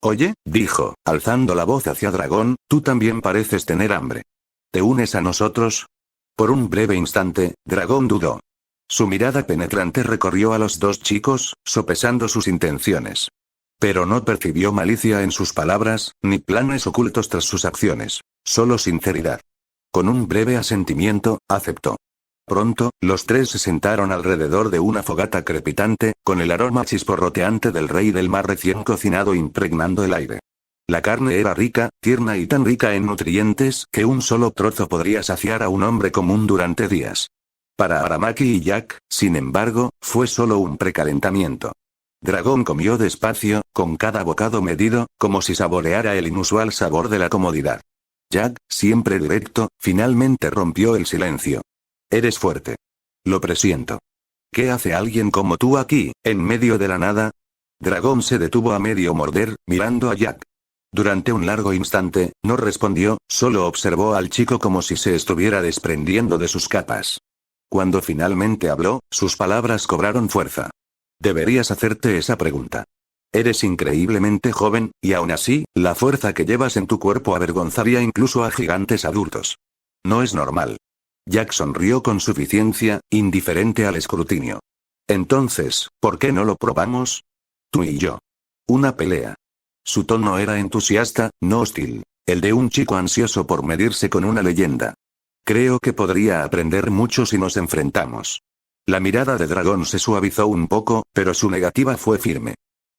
Oye, dijo, alzando la voz hacia Dragón, tú también pareces tener hambre. ¿Te unes a nosotros? Por un breve instante, Dragón dudó. Su mirada penetrante recorrió a los dos chicos, sopesando sus intenciones. Pero no percibió malicia en sus palabras, ni planes ocultos tras sus acciones, solo sinceridad. Con un breve asentimiento, aceptó. Pronto, los tres se sentaron alrededor de una fogata crepitante, con el aroma chisporroteante del rey del mar recién cocinado impregnando el aire. La carne era rica, tierna y tan rica en nutrientes que un solo trozo podría saciar a un hombre común durante días. Para Aramaki y Jack, sin embargo, fue solo un precalentamiento. Dragón comió despacio, con cada bocado medido, como si saboreara el inusual sabor de la comodidad. Jack, siempre directo, finalmente rompió el silencio. Eres fuerte. Lo presiento. ¿Qué hace alguien como tú aquí, en medio de la nada? Dragón se detuvo a medio morder, mirando a Jack. Durante un largo instante, no respondió, solo observó al chico como si se estuviera desprendiendo de sus capas. Cuando finalmente habló, sus palabras cobraron fuerza. Deberías hacerte esa pregunta. Eres increíblemente joven, y aún así, la fuerza que llevas en tu cuerpo avergonzaría incluso a gigantes adultos. No es normal. Jack sonrió con suficiencia, indiferente al escrutinio. Entonces, ¿por qué no lo probamos? Tú y yo. Una pelea. Su tono era entusiasta, no hostil. El de un chico ansioso por medirse con una leyenda. Creo que podría aprender mucho si nos enfrentamos. La mirada de Dragón se suavizó un poco, pero su negativa fue firme.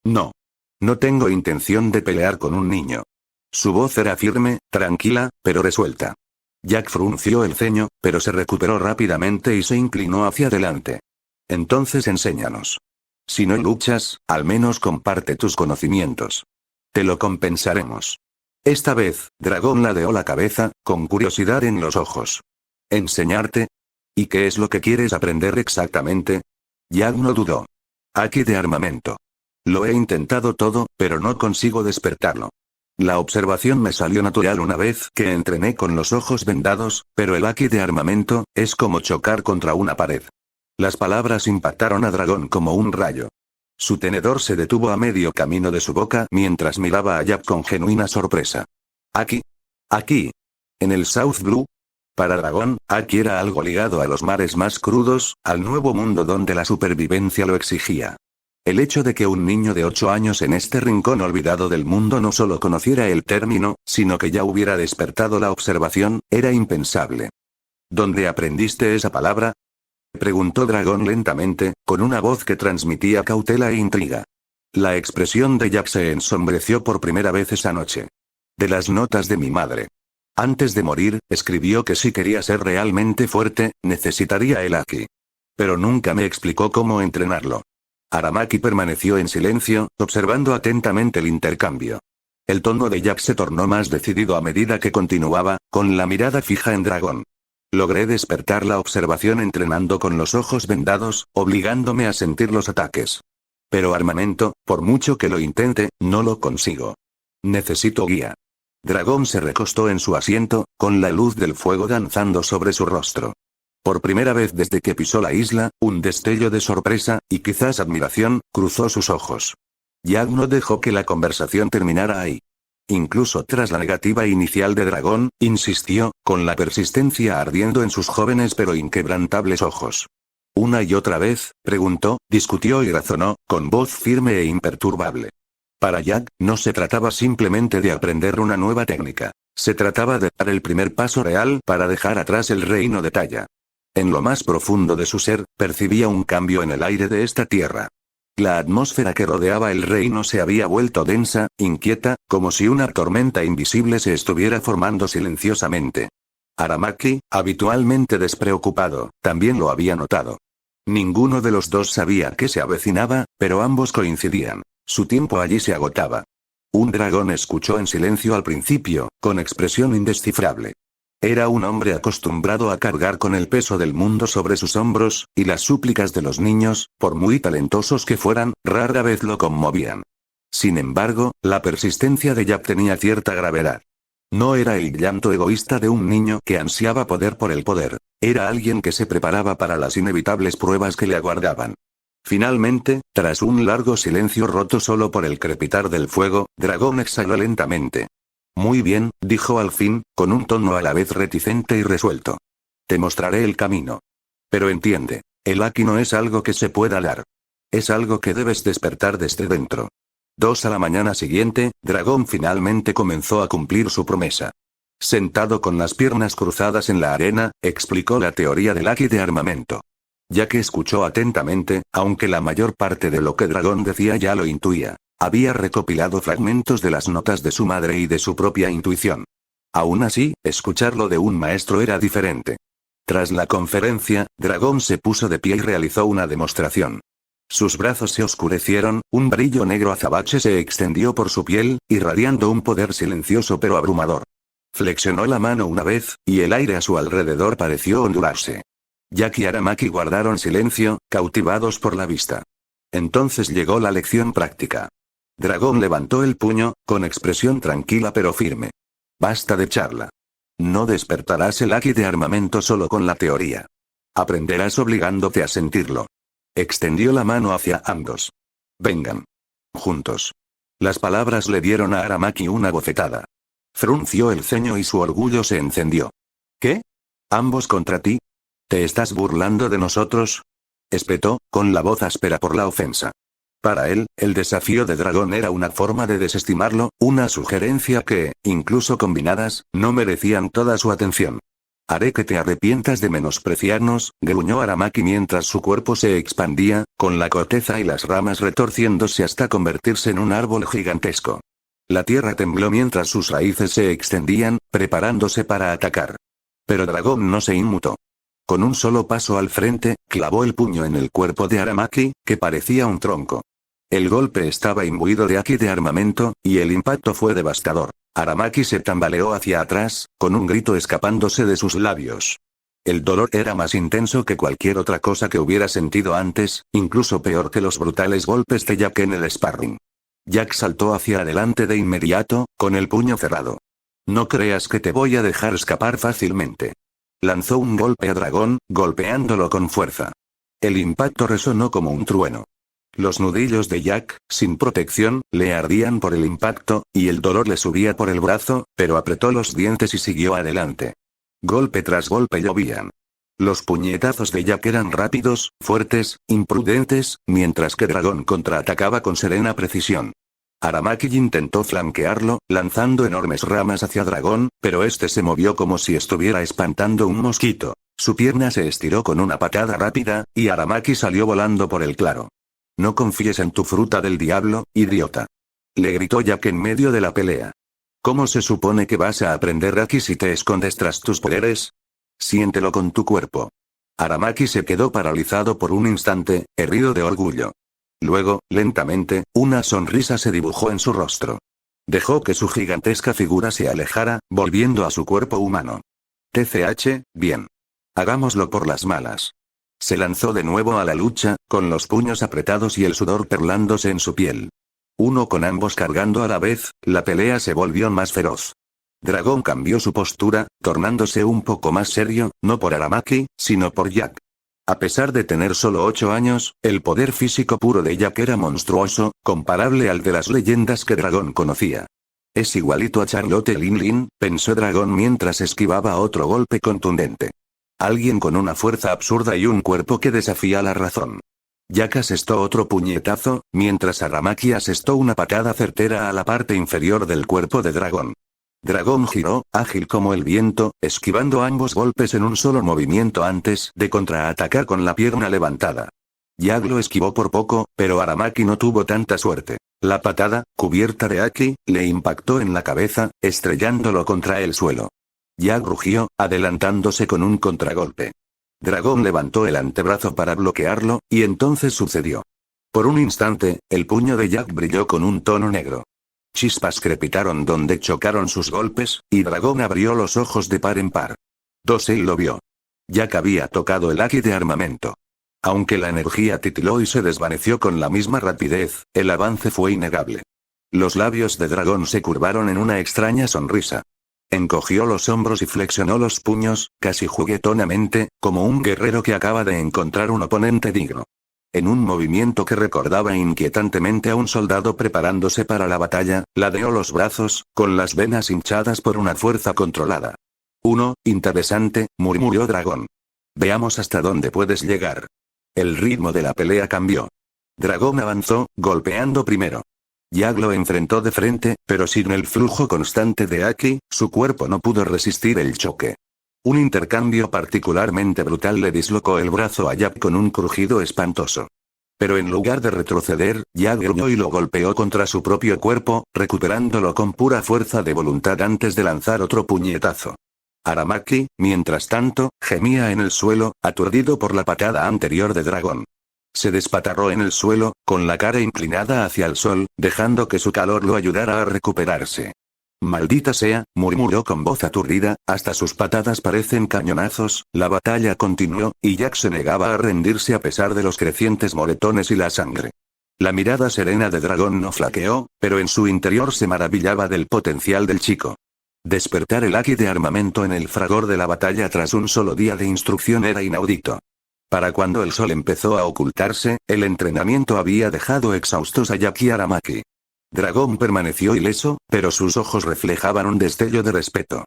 No. No tengo intención de pelear con un niño. Su voz era firme, tranquila, pero resuelta. Jack frunció el ceño, pero se recuperó rápidamente y se inclinó hacia adelante. Entonces enséñanos. Si no luchas, al menos comparte tus conocimientos. Te lo compensaremos. Esta vez, Dragón ladeó la cabeza, con curiosidad en los ojos. ¿Enseñarte? ¿Y qué es lo que quieres aprender exactamente? Jack no dudó. Haki de armamento. Lo he intentado todo, pero no consigo despertarlo. La observación me salió natural una vez que entrené con los ojos vendados, pero el haki de armamento es como chocar contra una pared. Las palabras impactaron a Dragón como un rayo. Su tenedor se detuvo a medio camino de su boca mientras miraba a Jack con genuina sorpresa. ¿Aquí? ¿Aquí? ¿En el South Blue? Para Dragón, Haki era algo ligado a los mares más crudos, al nuevo mundo donde la supervivencia lo exigía. El hecho de que un niño de 8 años en este rincón olvidado del mundo no solo conociera el término, sino que ya hubiera despertado la observación, era impensable. ¿Dónde aprendiste esa palabra? Preguntó Dragón lentamente, con una voz que transmitía cautela e intriga. La expresión de Jack se ensombreció por primera vez esa noche. De las notas de mi madre. Antes de morir, escribió que si quería ser realmente fuerte, necesitaría el haki. Pero nunca me explicó cómo entrenarlo. Aramaki permaneció en silencio, observando atentamente el intercambio. El tono de Jack se tornó más decidido a medida que continuaba, con la mirada fija en Dragón. Logré despertar la observación entrenando con los ojos vendados, obligándome a sentir los ataques. Pero armamento, por mucho que lo intente, no lo consigo. Necesito guía. Dragón se recostó en su asiento, con la luz del fuego danzando sobre su rostro. Por primera vez desde que pisó la isla, un destello de sorpresa, y quizás admiración, cruzó sus ojos. Jack no dejó que la conversación terminara ahí. Incluso tras la negativa inicial de Dragón, insistió, con la persistencia ardiendo en sus jóvenes pero inquebrantables ojos. Una y otra vez, preguntó, discutió y razonó, con voz firme e imperturbable. Para Jack, no se trataba simplemente de aprender una nueva técnica. Se trataba de dar el primer paso real para dejar atrás el reino de Taya. En lo más profundo de su ser, percibía un cambio en el aire de esta tierra. La atmósfera que rodeaba el reino se había vuelto densa, inquieta, como si una tormenta invisible se estuviera formando silenciosamente. Aramaki, habitualmente despreocupado, también lo había notado. Ninguno de los dos sabía qué se avecinaba, pero ambos coincidían. Su tiempo allí se agotaba. Un dragón escuchó en silencio al principio, con expresión indescifrable. Era un hombre acostumbrado a cargar con el peso del mundo sobre sus hombros, y las súplicas de los niños, por muy talentosos que fueran, rara vez lo conmovían. Sin embargo, la persistencia de Jack tenía cierta gravedad. No era el llanto egoísta de un niño que ansiaba poder por el poder, era alguien que se preparaba para las inevitables pruebas que le aguardaban. Finalmente, tras un largo silencio roto solo por el crepitar del fuego, Dragón exhaló lentamente. Muy bien, dijo al fin, con un tono a la vez reticente y resuelto. Te mostraré el camino. Pero entiende, el haki no es algo que se pueda dar. Es algo que debes despertar desde dentro. 2 a la mañana siguiente, Dragón finalmente comenzó a cumplir su promesa. Sentado con las piernas cruzadas en la arena, explicó la teoría del haki de armamento. Ya que escuchó atentamente, aunque la mayor parte de lo que Dragón decía ya lo intuía. Había recopilado fragmentos de las notas de su madre y de su propia intuición. Aún así, escucharlo de un maestro era diferente. Tras la conferencia, Dragón se puso de pie y realizó una demostración. Sus brazos se oscurecieron, un brillo negro azabache se extendió por su piel, irradiando un poder silencioso pero abrumador. Flexionó la mano una vez, y el aire a su alrededor pareció ondularse. Jack y Aramaki guardaron silencio, cautivados por la vista. Entonces llegó la lección práctica. Dragón levantó el puño, con expresión tranquila pero firme. Basta de charla. No despertarás el haki de armamento solo con la teoría. Aprenderás obligándote a sentirlo. Extendió la mano hacia ambos. Vengan. juntos. Las palabras le dieron a Aramaki una bofetada. Frunció el ceño y su orgullo se encendió. ¿Qué? ¿Ambos contra ti? ¿Te estás burlando de nosotros? Espetó, con la voz áspera por la ofensa. Para él, el desafío de dragón era una forma de desestimarlo, una sugerencia que, incluso combinadas, no merecían toda su atención. Haré que te arrepientas de menospreciarnos, gruñó Aramaki mientras su cuerpo se expandía, con la corteza y las ramas retorciéndose hasta convertirse en un árbol gigantesco. La tierra tembló mientras sus raíces se extendían, preparándose para atacar. Pero Dragón no se inmutó. Con un solo paso al frente, clavó el puño en el cuerpo de Aramaki, que parecía un tronco. El golpe estaba imbuido de haki de armamento, y el impacto fue devastador. Aramaki se tambaleó hacia atrás, con un grito escapándose de sus labios. El dolor era más intenso que cualquier otra cosa que hubiera sentido antes, incluso peor que los brutales golpes de Jack en el sparring. Jack saltó hacia adelante de inmediato, con el puño cerrado. No creas que te voy a dejar escapar fácilmente. Lanzó un golpe a Dragón, golpeándolo con fuerza. El impacto resonó como un trueno. Los nudillos de Jack, sin protección, le ardían por el impacto, y el dolor le subía por el brazo, pero apretó los dientes y siguió adelante. Golpe tras golpe llovían. Los puñetazos de Jack eran rápidos, fuertes, imprudentes, mientras que Dragón contraatacaba con serena precisión. Aramaki intentó flanquearlo, lanzando enormes ramas hacia Dragón, pero este se movió como si estuviera espantando un mosquito. Su pierna se estiró con una patada rápida, y Aramaki salió volando por el claro. No confíes en tu fruta del diablo, idiota. Le gritó Jack en medio de la pelea. ¿Cómo se supone que vas a aprender haki si te escondes tras tus poderes? Siéntelo con tu cuerpo. Aramaki se quedó paralizado por un instante, herido de orgullo. Luego, lentamente, una sonrisa se dibujó en su rostro. Dejó que su gigantesca figura se alejara, volviendo a su cuerpo humano. TCH, bien. Hagámoslo por las malas. Se lanzó de nuevo a la lucha, con los puños apretados y el sudor perlándose en su piel. Uno con ambos cargando a la vez, la pelea se volvió más feroz. Dragón cambió su postura, tornándose un poco más serio, no por Aramaki, sino por Jack. A pesar de tener solo 8 años, el poder físico puro de Jack era monstruoso, comparable al de las leyendas que Dragón conocía. Es igualito a Charlotte Linlin, pensó Dragón mientras esquivaba otro golpe contundente. Alguien con una fuerza absurda y un cuerpo que desafía la razón. Jack asestó otro puñetazo, mientras Aramaki asestó una patada certera a la parte inferior del cuerpo de Dragón. Dragón giró, ágil como el viento, esquivando ambos golpes en un solo movimiento antes de contraatacar con la pierna levantada. Jack lo esquivó por poco, pero Aramaki no tuvo tanta suerte. La patada, cubierta de haki, le impactó en la cabeza, estrellándolo contra el suelo. Jack rugió, adelantándose con un contragolpe. Dragón levantó el antebrazo para bloquearlo, y entonces sucedió. Por un instante, el puño de Jack brilló con un tono negro. Chispas crepitaron donde chocaron sus golpes, y Dragón abrió los ojos de par en par. Dosei lo vio. Jack había tocado el haki de armamento. Aunque la energía titiló y se desvaneció con la misma rapidez, el avance fue innegable. Los labios de Dragón se curvaron en una extraña sonrisa. Encogió los hombros y flexionó los puños, casi juguetonamente, como un guerrero que acaba de encontrar un oponente digno. En un movimiento que recordaba inquietantemente a un soldado preparándose para la batalla, ladeó los brazos, con las venas hinchadas por una fuerza controlada. Interesante, murmuró Dragón. Veamos hasta dónde puedes llegar. El ritmo de la pelea cambió. Dragón avanzó, golpeando primero. Jack lo enfrentó de frente, pero sin el flujo constante de haki, su cuerpo no pudo resistir el choque. Un intercambio particularmente brutal le dislocó el brazo a Jack con un crujido espantoso. Pero en lugar de retroceder, Jack gruñó y lo golpeó contra su propio cuerpo, recuperándolo con pura fuerza de voluntad antes de lanzar otro puñetazo. Aramaki, mientras tanto, gemía en el suelo, aturdido por la patada anterior de Dragón. Se despatarró en el suelo, con la cara inclinada hacia el sol, dejando que su calor lo ayudara a recuperarse. Maldita sea, murmuró con voz aturdida, hasta sus patadas parecen cañonazos. La batalla continuó, y Jack se negaba a rendirse a pesar de los crecientes moretones y la sangre. La mirada serena de Dragón no flaqueó, pero en su interior se maravillaba del potencial del chico. Despertar el haki de armamento en el fragor de la batalla tras un solo día de instrucción era inaudito. Para cuando el sol empezó a ocultarse, el entrenamiento había dejado exhaustos a Jack y Aramaki. Dragón permaneció ileso, pero sus ojos reflejaban un destello de respeto.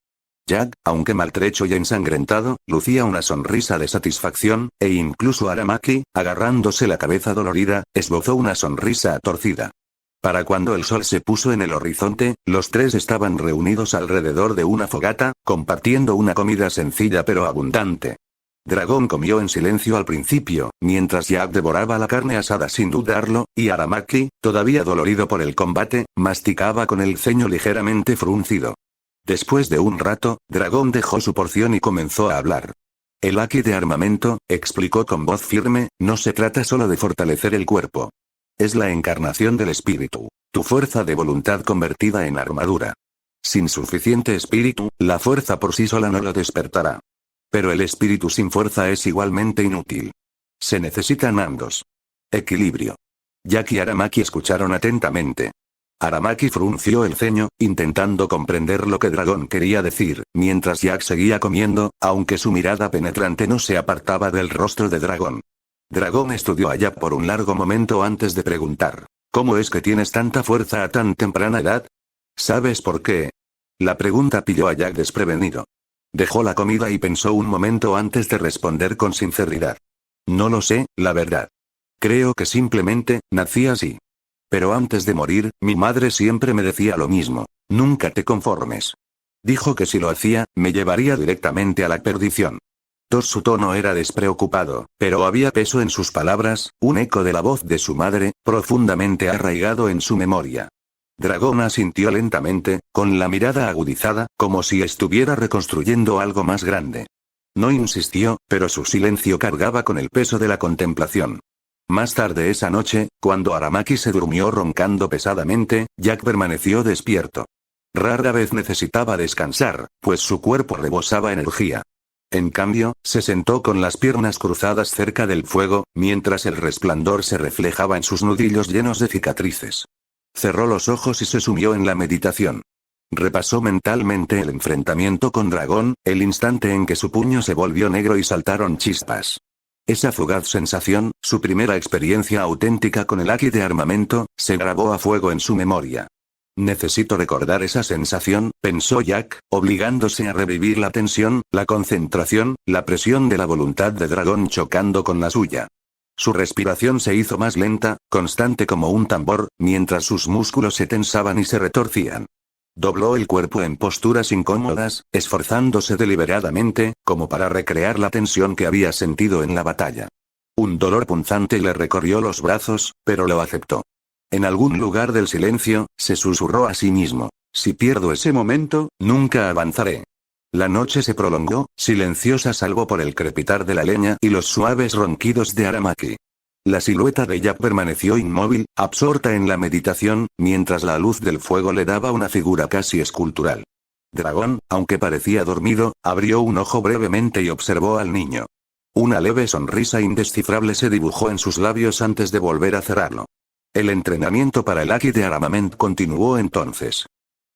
Jack, aunque maltrecho y ensangrentado, lucía una sonrisa de satisfacción, e incluso Aramaki, agarrándose la cabeza dolorida, esbozó una sonrisa torcida. Para cuando el sol se puso en el horizonte, los tres estaban reunidos alrededor de una fogata, compartiendo una comida sencilla pero abundante. Dragón comió en silencio al principio, mientras Jack devoraba la carne asada sin dudarlo, y Aramaki, todavía dolorido por el combate, masticaba con el ceño ligeramente fruncido. Después de un rato, Dragón dejó su porción y comenzó a hablar. El haki de armamento, explicó con voz firme, no se trata solo de fortalecer el cuerpo. Es la encarnación del espíritu, tu fuerza de voluntad convertida en armadura. Sin suficiente espíritu, la fuerza por sí sola no lo despertará. Pero el espíritu sin fuerza es igualmente inútil. Se necesitan ambos. Equilibrio. Jack y Aramaki escucharon atentamente. Aramaki frunció el ceño, intentando comprender lo que Dragón quería decir, mientras Jack seguía comiendo, aunque su mirada penetrante no se apartaba del rostro de Dragón. Dragón estudió a Jack por un largo momento antes de preguntar, ¿cómo es que tienes tanta fuerza a tan temprana edad? ¿Sabes por qué? La pregunta pilló a Jack desprevenido. Dejó la comida y pensó un momento antes de responder con sinceridad. No lo sé, la verdad. Creo que simplemente, nací así. Pero antes de morir, mi madre siempre me decía lo mismo, nunca te conformes. Dijo que si lo hacía, me llevaría directamente a la perdición. Su tono era despreocupado, pero había peso en sus palabras, un eco de la voz de su madre, profundamente arraigado en su memoria. Dragón asintió lentamente, con la mirada agudizada, como si estuviera reconstruyendo algo más grande. No insistió, pero su silencio cargaba con el peso de la contemplación. Más tarde esa noche, cuando Aramaki se durmió roncando pesadamente, Jack permaneció despierto. Rara vez necesitaba descansar, pues su cuerpo rebosaba energía. En cambio, se sentó con las piernas cruzadas cerca del fuego, mientras el resplandor se reflejaba en sus nudillos llenos de cicatrices. Cerró los ojos y se sumió en la meditación. Repasó mentalmente el enfrentamiento con Dragón, el instante en que su puño se volvió negro y saltaron chispas. Esa fugaz sensación, su primera experiencia auténtica con el haki de armamento, se grabó a fuego en su memoria. Necesito recordar esa sensación, pensó Jack, obligándose a revivir la tensión, la concentración, la presión de la voluntad de Dragón chocando con la suya. Su respiración se hizo más lenta, constante como un tambor, mientras sus músculos se tensaban y se retorcían. Dobló el cuerpo en posturas incómodas, esforzándose deliberadamente, como para recrear la tensión que había sentido en la batalla. Un dolor punzante le recorrió los brazos, pero lo aceptó. En algún lugar del silencio, se susurró a sí mismo, si pierdo ese momento, nunca avanzaré. La noche se prolongó, silenciosa salvo por el crepitar de la leña y los suaves ronquidos de Aramaki. La silueta de Jack permaneció inmóvil, absorta en la meditación, mientras la luz del fuego le daba una figura casi escultural. Dragón, aunque parecía dormido, abrió un ojo brevemente y observó al niño. Una leve sonrisa indescifrable se dibujó en sus labios antes de volver a cerrarlo. El entrenamiento para el haki de armament continuó entonces.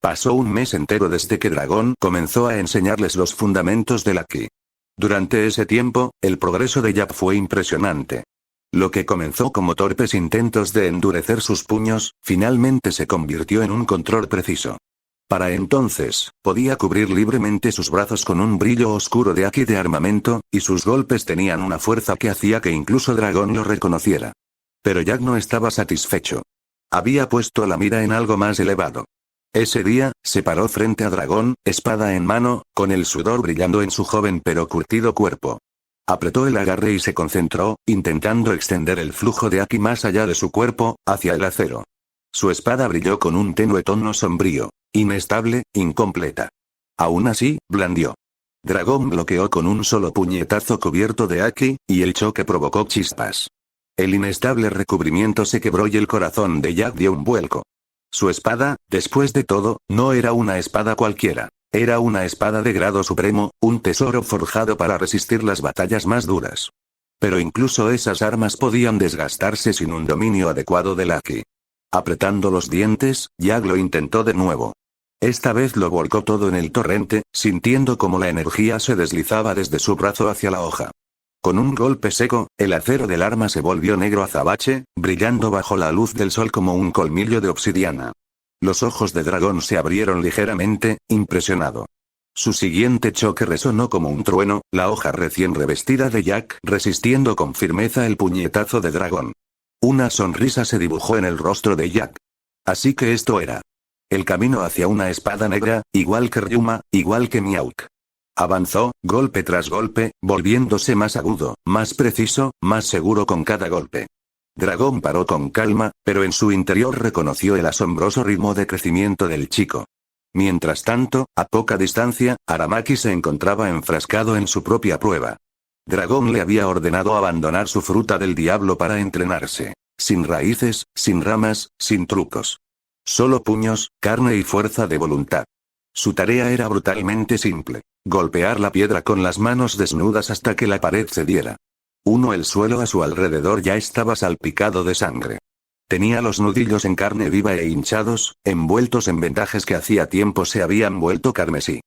Pasó un mes entero desde que Dragón comenzó a enseñarles los fundamentos del haki. Durante ese tiempo, el progreso de Jack fue impresionante. Lo que comenzó como torpes intentos de endurecer sus puños, finalmente se convirtió en un control preciso. Para entonces, podía cubrir libremente sus brazos con un brillo oscuro de haki de armamento, y sus golpes tenían una fuerza que hacía que incluso Dragón lo reconociera. Pero Jack no estaba satisfecho. Había puesto la mira en algo más elevado. Ese día, se paró frente a Dragón, espada en mano, con el sudor brillando en su joven pero curtido cuerpo. Apretó el agarre y se concentró, intentando extender el flujo de haki más allá de su cuerpo, hacia el acero. Su espada brilló con un tenue tono sombrío, inestable, incompleta. Aún así, blandió. Dragón bloqueó con un solo puñetazo cubierto de haki, y el choque provocó chispas. El inestable recubrimiento se quebró y el corazón de Jack dio un vuelco. Su espada, después de todo, no era una espada cualquiera. Era una espada de grado supremo, un tesoro forjado para resistir las batallas más duras. Pero incluso esas armas podían desgastarse sin un dominio adecuado del haki. Apretando los dientes, Jack lo intentó de nuevo. Esta vez lo volcó todo en el torrente, sintiendo como la energía se deslizaba desde su brazo hacia la hoja. Con un golpe seco, el acero del arma se volvió negro azabache, brillando bajo la luz del sol como un colmillo de obsidiana. Los ojos de dragón se abrieron ligeramente, impresionado. Su siguiente choque resonó como un trueno, la hoja recién revestida de Jack resistiendo con firmeza el puñetazo de dragón. Una sonrisa se dibujó en el rostro de Jack. Así que esto era el camino hacia una espada negra, igual que Ryuma, igual que Mihawk. Avanzó, golpe tras golpe, volviéndose más agudo, más preciso, más seguro con cada golpe. Dragón paró con calma, pero en su interior reconoció el asombroso ritmo de crecimiento del chico. Mientras tanto, a poca distancia, Aramaki se encontraba enfrascado en su propia prueba. Dragón le había ordenado abandonar su fruta del diablo para entrenarse. Sin raíces, sin ramas, sin trucos. Solo puños, carne y fuerza de voluntad. Su tarea era brutalmente simple. Golpear la piedra con las manos desnudas hasta que la pared cediera. El suelo a su alrededor ya estaba salpicado de sangre. Tenía los nudillos en carne viva e hinchados, envueltos en vendajes que hacía tiempo se habían vuelto carmesí.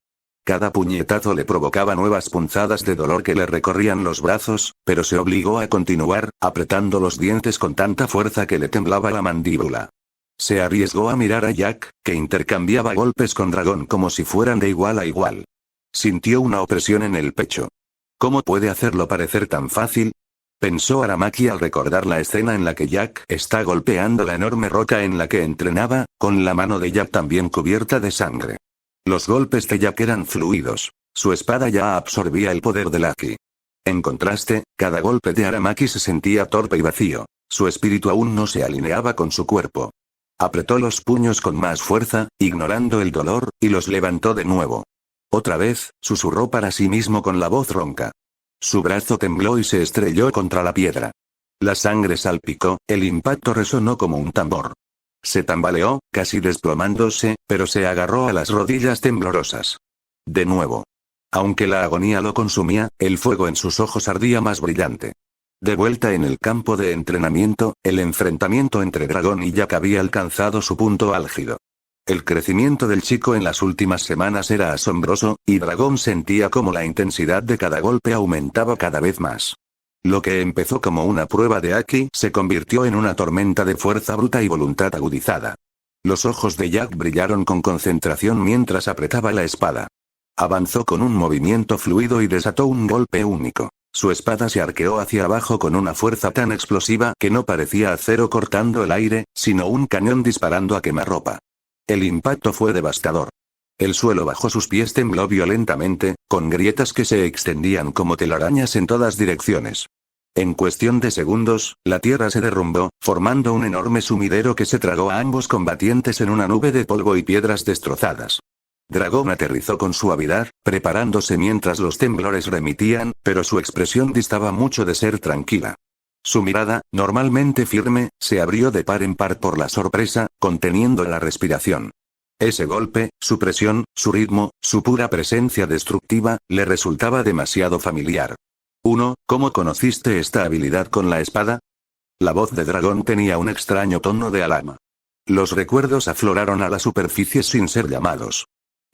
Cada puñetazo le provocaba nuevas punzadas de dolor que le recorrían los brazos, pero se obligó a continuar, apretando los dientes con tanta fuerza que le temblaba la mandíbula. Se arriesgó a mirar a Jack, que intercambiaba golpes con dragón como si fueran de igual a igual. Sintió una opresión en el pecho. ¿Cómo puede hacerlo parecer tan fácil? Pensó Aramaki al recordar la escena en la que Jack está golpeando la enorme roca en la que entrenaba, con la mano de Jack también cubierta de sangre. Los golpes de Jack eran fluidos. Su espada ya absorbía el poder del Haki. En contraste, cada golpe de Aramaki se sentía torpe y vacío. Su espíritu aún no se alineaba con su cuerpo. Apretó los puños con más fuerza, ignorando el dolor, y los levantó de nuevo. Otra vez, susurró para sí mismo con la voz ronca. Su brazo tembló y se estrelló contra la piedra. La sangre salpicó, el impacto resonó como un tambor. Se tambaleó, casi desplomándose, pero se agarró a las rodillas temblorosas. De nuevo. Aunque la agonía lo consumía, el fuego en sus ojos ardía más brillante. De vuelta en el campo de entrenamiento, el enfrentamiento entre Dragón y Jack había alcanzado su punto álgido. El crecimiento del chico en las últimas semanas era asombroso, y Dragón sentía como la intensidad de cada golpe aumentaba cada vez más. Lo que empezó como una prueba de Haki se convirtió en una tormenta de fuerza bruta y voluntad agudizada. Los ojos de Jack brillaron con concentración mientras apretaba la espada. Avanzó con un movimiento fluido y desató un golpe único. Su espada se arqueó hacia abajo con una fuerza tan explosiva que no parecía acero cortando el aire, sino un cañón disparando a quemarropa. El impacto fue devastador. El suelo bajo sus pies tembló violentamente, con grietas que se extendían como telarañas en todas direcciones. En cuestión de segundos, la tierra se derrumbó, formando un enorme sumidero que se tragó a ambos combatientes en una nube de polvo y piedras destrozadas. Dragón aterrizó con suavidad, preparándose mientras los temblores remitían, pero su expresión distaba mucho de ser tranquila. Su mirada, normalmente firme, se abrió de par en par por la sorpresa, conteniendo la respiración. Ese golpe, su presión, su ritmo, su pura presencia destructiva, le resultaba demasiado familiar. ¿Cómo conociste esta habilidad con la espada? La voz de Dragón tenía un extraño tono de alarma. Los recuerdos afloraron a la superficie sin ser llamados.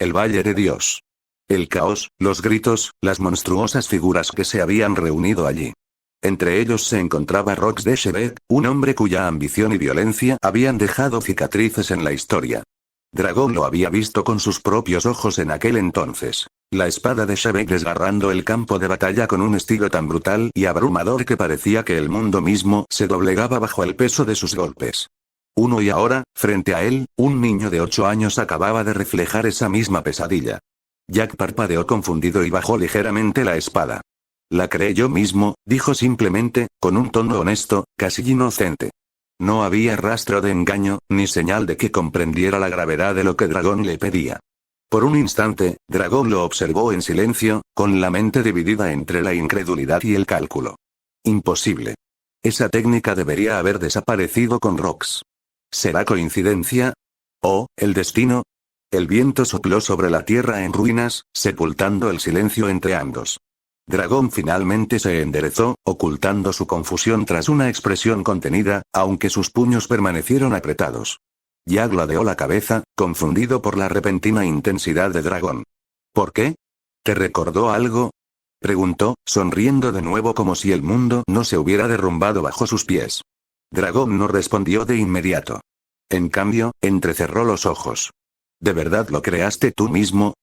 El Valle de Dios. El caos, los gritos, las monstruosas figuras que se habían reunido allí. Entre ellos se encontraba Rox de Shevet, un hombre cuya ambición y violencia habían dejado cicatrices en la historia. Dragón lo había visto con sus propios ojos en aquel entonces. La espada de Shevet desgarrando el campo de batalla con un estilo tan brutal y abrumador que parecía que el mundo mismo se doblegaba bajo el peso de sus golpes. Y ahora, frente a él, un niño de 8 años acababa de reflejar esa misma pesadilla. Jack parpadeó confundido y bajó ligeramente la espada. La creé yo mismo, dijo simplemente, con un tono honesto, casi inocente. No había rastro de engaño, ni señal de que comprendiera la gravedad de lo que Dragón le pedía. Por un instante, Dragón lo observó en silencio, con la mente dividida entre la incredulidad y el cálculo. Imposible. Esa técnica debería haber desaparecido con Rox. ¿Será coincidencia? ¿O, el destino? El viento sopló sobre la tierra en ruinas, sepultando el silencio entre ambos. Dragón finalmente se enderezó, ocultando su confusión tras una expresión contenida, aunque sus puños permanecieron apretados. Jack ladeó la cabeza, confundido por la repentina intensidad de Dragón. ¿Por qué? ¿Te recordó algo? Preguntó, sonriendo de nuevo como si el mundo no se hubiera derrumbado bajo sus pies. Dragón no respondió de inmediato. En cambio, entrecerró los ojos. ¿De verdad lo creaste tú mismo?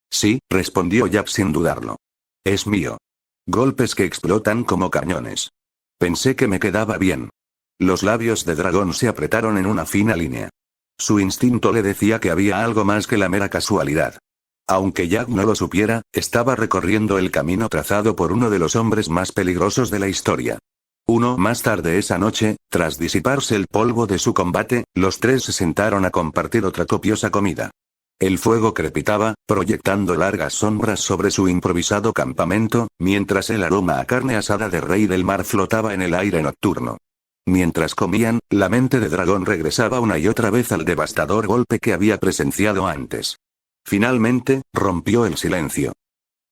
Sí, respondió Jack sin dudarlo. Es mío. Golpes que explotan como cañones. Pensé que me quedaba bien. Los labios de Dragón se apretaron en una fina línea. Su instinto le decía que había algo más que la mera casualidad. Aunque Jack no lo supiera, estaba recorriendo el camino trazado por uno de los hombres más peligrosos de la historia. Más tarde esa noche, tras disiparse el polvo de su combate, los tres se sentaron a compartir otra copiosa comida. El fuego crepitaba, proyectando largas sombras sobre su improvisado campamento, mientras el aroma a carne asada de Rey del Mar flotaba en el aire nocturno. Mientras comían, la mente de Dragón regresaba una y otra vez al devastador golpe que había presenciado antes. Finalmente, rompió el silencio.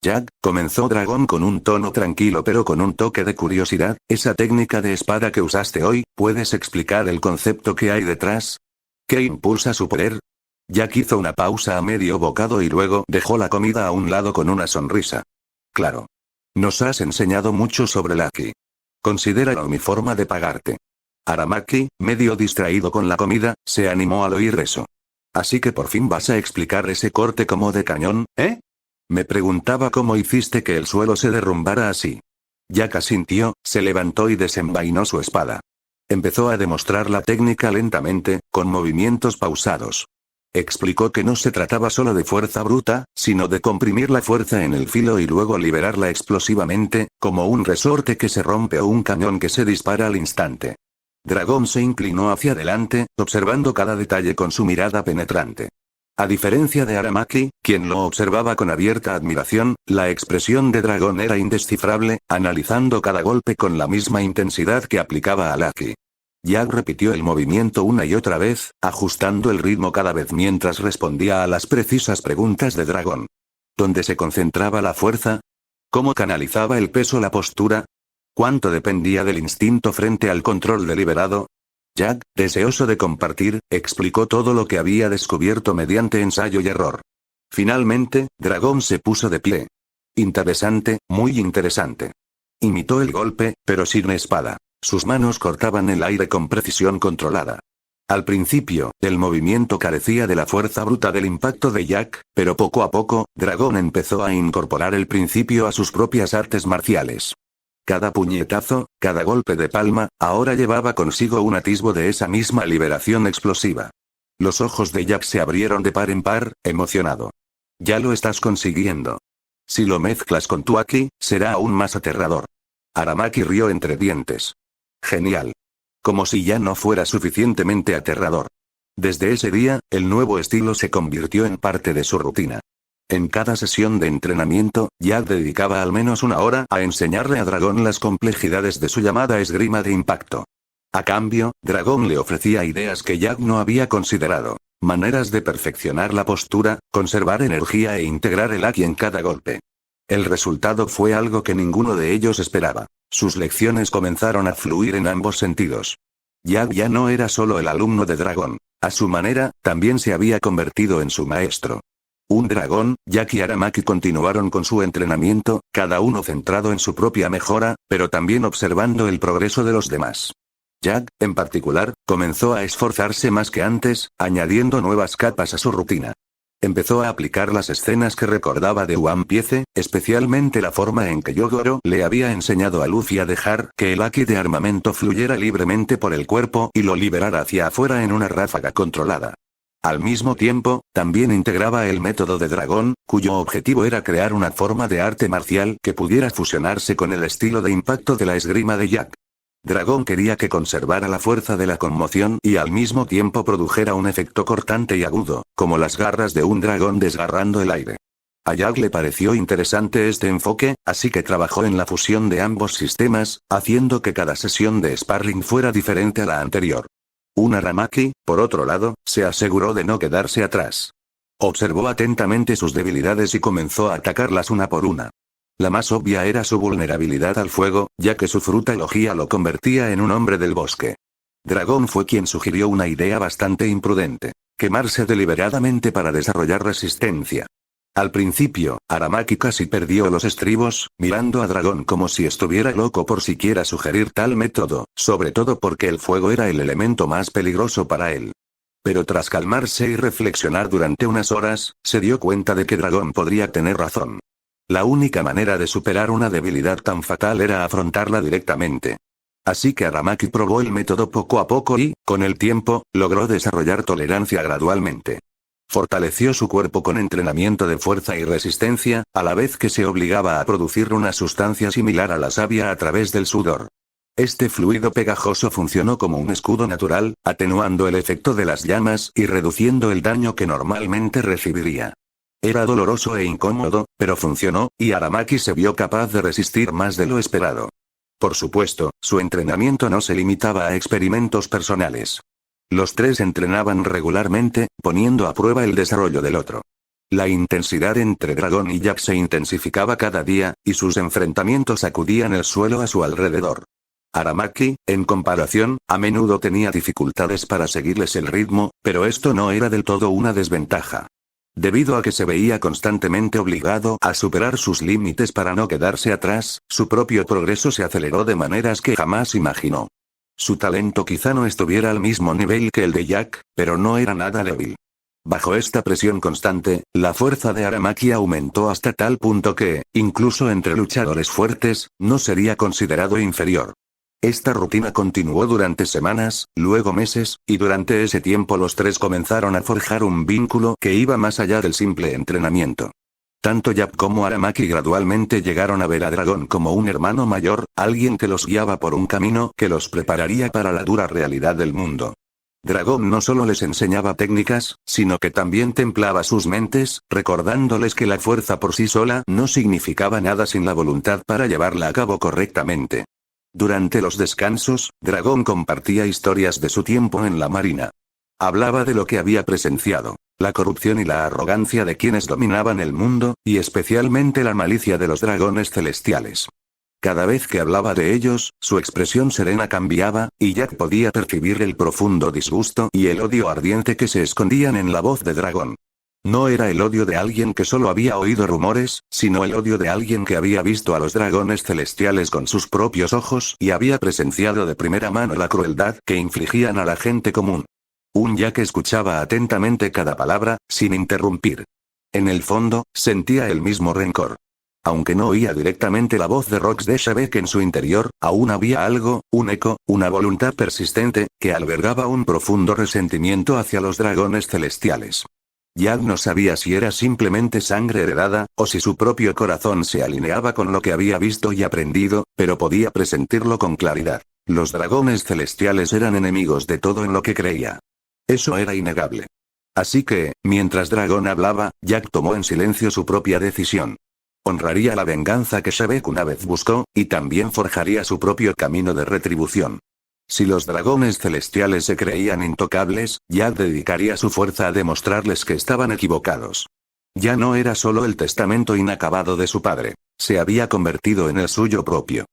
Jack, comenzó Dragón con un tono tranquilo pero con un toque de curiosidad, esa técnica de espada que usaste hoy, ¿puedes explicar el concepto que hay detrás? ¿Qué impulsa su poder? Jack hizo una pausa a medio bocado y luego dejó la comida a un lado con una sonrisa. Claro. Nos has enseñado mucho sobre la ki. Considéralo mi forma de pagarte. Aramaki, medio distraído con la comida, se animó al oír eso. Así que por fin vas a explicar ese corte como de cañón, ¿eh? Me preguntaba cómo hiciste que el suelo se derrumbara así. Jack asintió, se levantó y desenvainó su espada. Empezó a demostrar la técnica lentamente, con movimientos pausados. Explicó que no se trataba solo de fuerza bruta, sino de comprimir la fuerza en el filo y luego liberarla explosivamente, como un resorte que se rompe o un cañón que se dispara al instante. Dragón se inclinó hacia adelante, observando cada detalle con su mirada penetrante. A diferencia de Aramaki, quien lo observaba con abierta admiración, la expresión de Dragón era indescifrable, analizando cada golpe con la misma intensidad que aplicaba a Lucky. Jack repitió el movimiento una y otra vez, ajustando el ritmo cada vez mientras respondía a las precisas preguntas de Dragón. ¿Dónde se concentraba la fuerza? ¿Cómo canalizaba el peso la postura? ¿Cuánto dependía del instinto frente al control deliberado? Jack, deseoso de compartir, explicó todo lo que había descubierto mediante ensayo y error. Finalmente, Dragón se puso de pie. Interesante, muy interesante. Imitó el golpe, pero sin espada. Sus manos cortaban el aire con precisión controlada. Al principio, el movimiento carecía de la fuerza bruta del impacto de Jack, pero poco a poco, Dragón empezó a incorporar el principio a sus propias artes marciales. Cada puñetazo, cada golpe de palma, ahora llevaba consigo un atisbo de esa misma liberación explosiva. Los ojos de Jack se abrieron de par en par, emocionado. Ya lo estás consiguiendo. Si lo mezclas con tu Aki, será aún más aterrador. Aramaki rió entre dientes. Genial. Como si ya no fuera suficientemente aterrador. Desde ese día, el nuevo estilo se convirtió en parte de su rutina. En cada sesión de entrenamiento, Jack dedicaba al menos una hora a enseñarle a Dragón las complejidades de su llamada esgrima de impacto. A cambio, Dragón le ofrecía ideas que Jack no había considerado, maneras de perfeccionar la postura, conservar energía e integrar el Aki en cada golpe. El resultado fue algo que ninguno de ellos esperaba. Sus lecciones comenzaron a fluir en ambos sentidos. Jack ya no era solo el alumno de Dragón. A su manera, también se había convertido en su maestro. Un dragón, Jack y Aramaki continuaron con su entrenamiento, cada uno centrado en su propia mejora, pero también observando el progreso de los demás. Jack, en particular, comenzó a esforzarse más que antes, añadiendo nuevas capas a su rutina. Empezó a aplicar las escenas que recordaba de One Piece, especialmente la forma en que Yogoro le había enseñado a Luffy a dejar que el Aki de armamento fluyera libremente por el cuerpo y lo liberara hacia afuera en una ráfaga controlada. Al mismo tiempo, también integraba el método de Dragón, cuyo objetivo era crear una forma de arte marcial que pudiera fusionarse con el estilo de impacto de la esgrima de Jack. Dragón quería que conservara la fuerza de la conmoción y al mismo tiempo produjera un efecto cortante y agudo, como las garras de un dragón desgarrando el aire. A Jack le pareció interesante este enfoque, así que trabajó en la fusión de ambos sistemas, haciendo que cada sesión de sparring fuera diferente a la anterior. Aramaki, por otro lado, se aseguró de no quedarse atrás. Observó atentamente sus debilidades y comenzó a atacarlas una por una. La más obvia era su vulnerabilidad al fuego, ya que su fruta logia lo convertía en un hombre del bosque. Dragón fue quien sugirió una idea bastante imprudente: quemarse deliberadamente para desarrollar resistencia. Al principio, Aramaki casi perdió los estribos, mirando a Dragón como si estuviera loco por siquiera sugerir tal método, sobre todo porque el fuego era el elemento más peligroso para él. Pero tras calmarse y reflexionar durante unas horas, se dio cuenta de que Dragón podría tener razón. La única manera de superar una debilidad tan fatal era afrontarla directamente. Así que Aramaki probó el método poco a poco y, con el tiempo, logró desarrollar tolerancia gradualmente. Fortaleció su cuerpo con entrenamiento de fuerza y resistencia, a la vez que se obligaba a producir una sustancia similar a la savia a través del sudor. Este fluido pegajoso funcionó como un escudo natural, atenuando el efecto de las llamas y reduciendo el daño que normalmente recibiría. Era doloroso e incómodo, pero funcionó, y Aramaki se vio capaz de resistir más de lo esperado. Por supuesto, su entrenamiento no se limitaba a experimentos personales. Los tres entrenaban regularmente, poniendo a prueba el desarrollo del otro. La intensidad entre Dragón y Jack se intensificaba cada día, y sus enfrentamientos sacudían el suelo a su alrededor. Aramaki, en comparación, a menudo tenía dificultades para seguirles el ritmo, pero esto no era del todo una desventaja. Debido a que se veía constantemente obligado a superar sus límites para no quedarse atrás, su propio progreso se aceleró de maneras que jamás imaginó. Su talento quizá no estuviera al mismo nivel que el de Jack, pero no era nada débil. Bajo esta presión constante, la fuerza de Aramaki aumentó hasta tal punto que, incluso entre luchadores fuertes, no sería considerado inferior. Esta rutina continuó durante semanas, luego meses, y durante ese tiempo los tres comenzaron a forjar un vínculo que iba más allá del simple entrenamiento. Tanto Jack como Aramaki gradualmente llegaron a ver a Dragón como un hermano mayor, alguien que los guiaba por un camino que los prepararía para la dura realidad del mundo. Dragón no solo les enseñaba técnicas, sino que también templaba sus mentes, recordándoles que la fuerza por sí sola no significaba nada sin la voluntad para llevarla a cabo correctamente. Durante los descansos, Dragón compartía historias de su tiempo en la marina. Hablaba de lo que había presenciado, la corrupción y la arrogancia de quienes dominaban el mundo, y especialmente la malicia de los dragones celestiales. Cada vez que hablaba de ellos, su expresión serena cambiaba, y Jack podía percibir el profundo disgusto y el odio ardiente que se escondían en la voz de Dragón. No era el odio de alguien que solo había oído rumores, sino el odio de alguien que había visto a los dragones celestiales con sus propios ojos y había presenciado de primera mano la crueldad que infligían a la gente común. Un Jack escuchaba atentamente cada palabra, sin interrumpir. En el fondo, sentía el mismo rencor. Aunque no oía directamente la voz de Rox de Shabek en su interior, aún había algo, un eco, una voluntad persistente, que albergaba un profundo resentimiento hacia los dragones celestiales. Jack no sabía si era simplemente sangre heredada, o si su propio corazón se alineaba con lo que había visto y aprendido, pero podía presentirlo con claridad. Los dragones celestiales eran enemigos de todo en lo que creía. Eso era innegable. Así que, mientras Dragón hablaba, Jack tomó en silencio su propia decisión. Honraría la venganza que Shabek una vez buscó, y también forjaría su propio camino de retribución. Si los dragones celestiales se creían intocables, Jack dedicaría su fuerza a demostrarles que estaban equivocados. Ya no era solo el testamento inacabado de su padre, se había convertido en el suyo propio.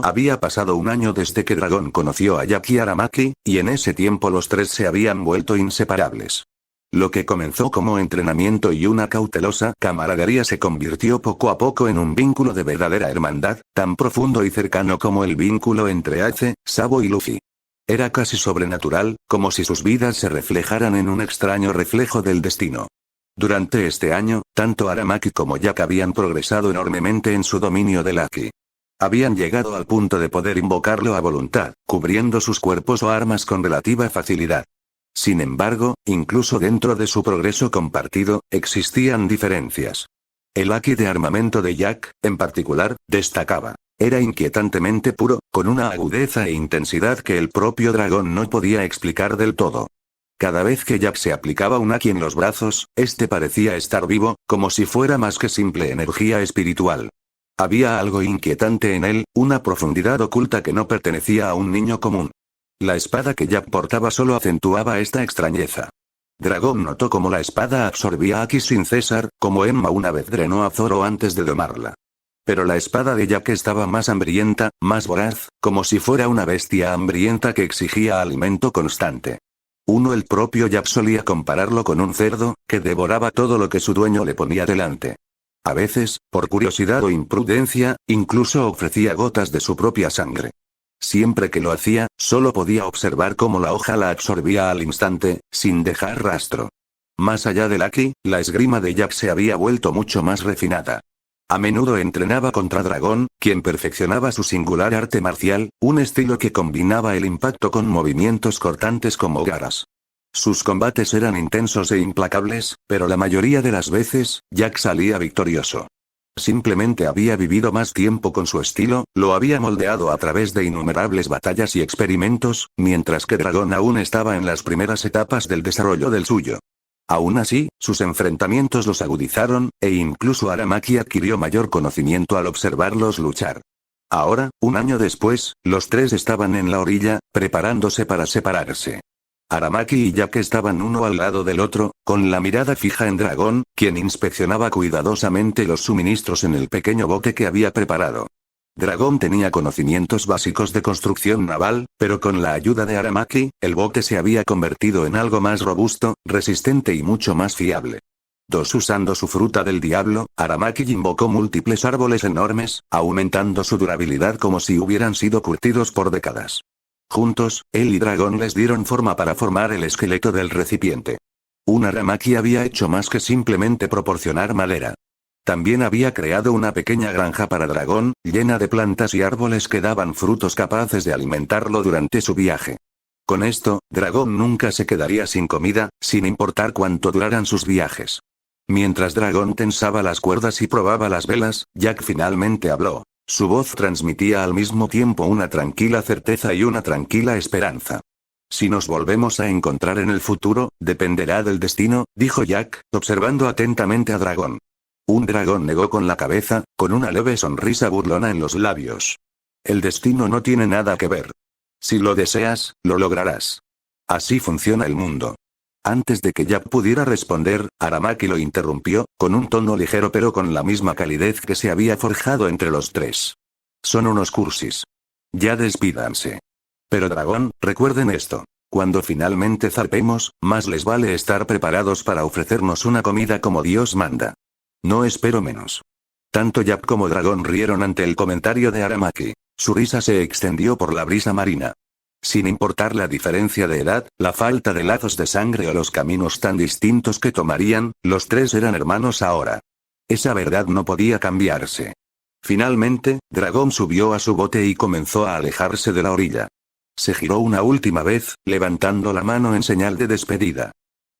Había pasado un año desde que Dragón conoció a Jack y Aramaki, y en ese tiempo los tres se habían vuelto inseparables. Lo que comenzó como entrenamiento y una cautelosa camaradería se convirtió poco a poco en un vínculo de verdadera hermandad, tan profundo y cercano como el vínculo entre Ace, Sabo y Luffy. Era casi sobrenatural, como si sus vidas se reflejaran en un extraño reflejo del destino. Durante este año, tanto Aramaki como Jack habían progresado enormemente en su dominio del Haki. Habían llegado al punto de poder invocarlo a voluntad, cubriendo sus cuerpos o armas con relativa facilidad. Sin embargo, incluso dentro de su progreso compartido, existían diferencias. El haki de armamento de Jack, en particular, destacaba. Era inquietantemente puro, con una agudeza e intensidad que el propio dragón no podía explicar del todo. Cada vez que Jack se aplicaba un haki en los brazos, este parecía estar vivo, como si fuera más que simple energía espiritual. Había algo inquietante en él, una profundidad oculta que no pertenecía a un niño común. La espada que Jack portaba solo acentuaba esta extrañeza. Dragón notó cómo la espada absorbía Haki sin cesar, como Emma una vez drenó a Zoro antes de domarla. Pero la espada de Jack estaba más hambrienta, más voraz, como si fuera una bestia hambrienta que exigía alimento constante. Uno, el propio Jack, solía compararlo con un cerdo, que devoraba todo lo que su dueño le ponía delante. A veces, por curiosidad o imprudencia, incluso ofrecía gotas de su propia sangre. Siempre que lo hacía, solo podía observar cómo la hoja la absorbía al instante, sin dejar rastro. Más allá de Lucky, la esgrima de Jack se había vuelto mucho más refinada. A menudo entrenaba contra Dragón, quien perfeccionaba su singular arte marcial, un estilo que combinaba el impacto con movimientos cortantes como garras. Sus combates eran intensos e implacables, pero la mayoría de las veces, Jack salía victorioso. Simplemente había vivido más tiempo con su estilo, lo había moldeado a través de innumerables batallas y experimentos, mientras que Dragón aún estaba en las primeras etapas del desarrollo del suyo. Aún así, sus enfrentamientos los agudizaron, e incluso Aramaki adquirió mayor conocimiento al observarlos luchar. Ahora, un año después, los tres estaban en la orilla, preparándose para separarse. Aramaki y Jack estaban uno al lado del otro, con la mirada fija en Dragón, quien inspeccionaba cuidadosamente los suministros en el pequeño bote que había preparado. Dragón tenía conocimientos básicos de construcción naval, pero con la ayuda de Aramaki, el bote se había convertido en algo más robusto, resistente y mucho más fiable. Usando su fruta del diablo, Aramaki invocó múltiples árboles enormes, aumentando su durabilidad como si hubieran sido curtidos por décadas. Juntos, él y Dragón les dieron forma para formar el esqueleto del recipiente. Un Aramaki había hecho más que simplemente proporcionar madera. También había creado una pequeña granja para Dragón, llena de plantas y árboles que daban frutos capaces de alimentarlo durante su viaje. Con esto, Dragón nunca se quedaría sin comida, sin importar cuánto duraran sus viajes. Mientras Dragón tensaba las cuerdas y probaba las velas, Jack finalmente habló. Su voz transmitía al mismo tiempo una tranquila certeza y una tranquila esperanza. Si nos volvemos a encontrar en el futuro, dependerá del destino, dijo Jack, observando atentamente a Dragón. Un dragón negó con la cabeza, con una leve sonrisa burlona en los labios. El destino no tiene nada que ver. Si lo deseas, lo lograrás. Así funciona el mundo. Antes de que Jack pudiera responder, Aramaki lo interrumpió, con un tono ligero pero con la misma calidez que se había forjado entre los tres. Son unos cursis. Ya despídanse. Pero Dragón, recuerden esto. Cuando finalmente zarpemos, más les vale estar preparados para ofrecernos una comida como Dios manda. No espero menos. Tanto Jack como Dragón rieron ante el comentario de Aramaki. Su risa se extendió por la brisa marina. Sin importar la diferencia de edad, la falta de lazos de sangre o los caminos tan distintos que tomarían, los tres eran hermanos ahora. Esa verdad no podía cambiarse. Finalmente, Dragón subió a su bote y comenzó a alejarse de la orilla. Se giró una última vez, levantando la mano en señal de despedida.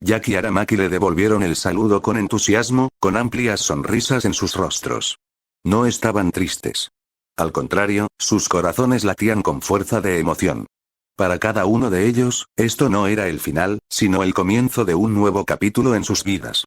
Jack y Aramaki le devolvieron el saludo con entusiasmo, con amplias sonrisas en sus rostros. No estaban tristes. Al contrario, sus corazones latían con fuerza de emoción. Para cada uno de ellos, esto no era el final, sino el comienzo de un nuevo capítulo en sus vidas.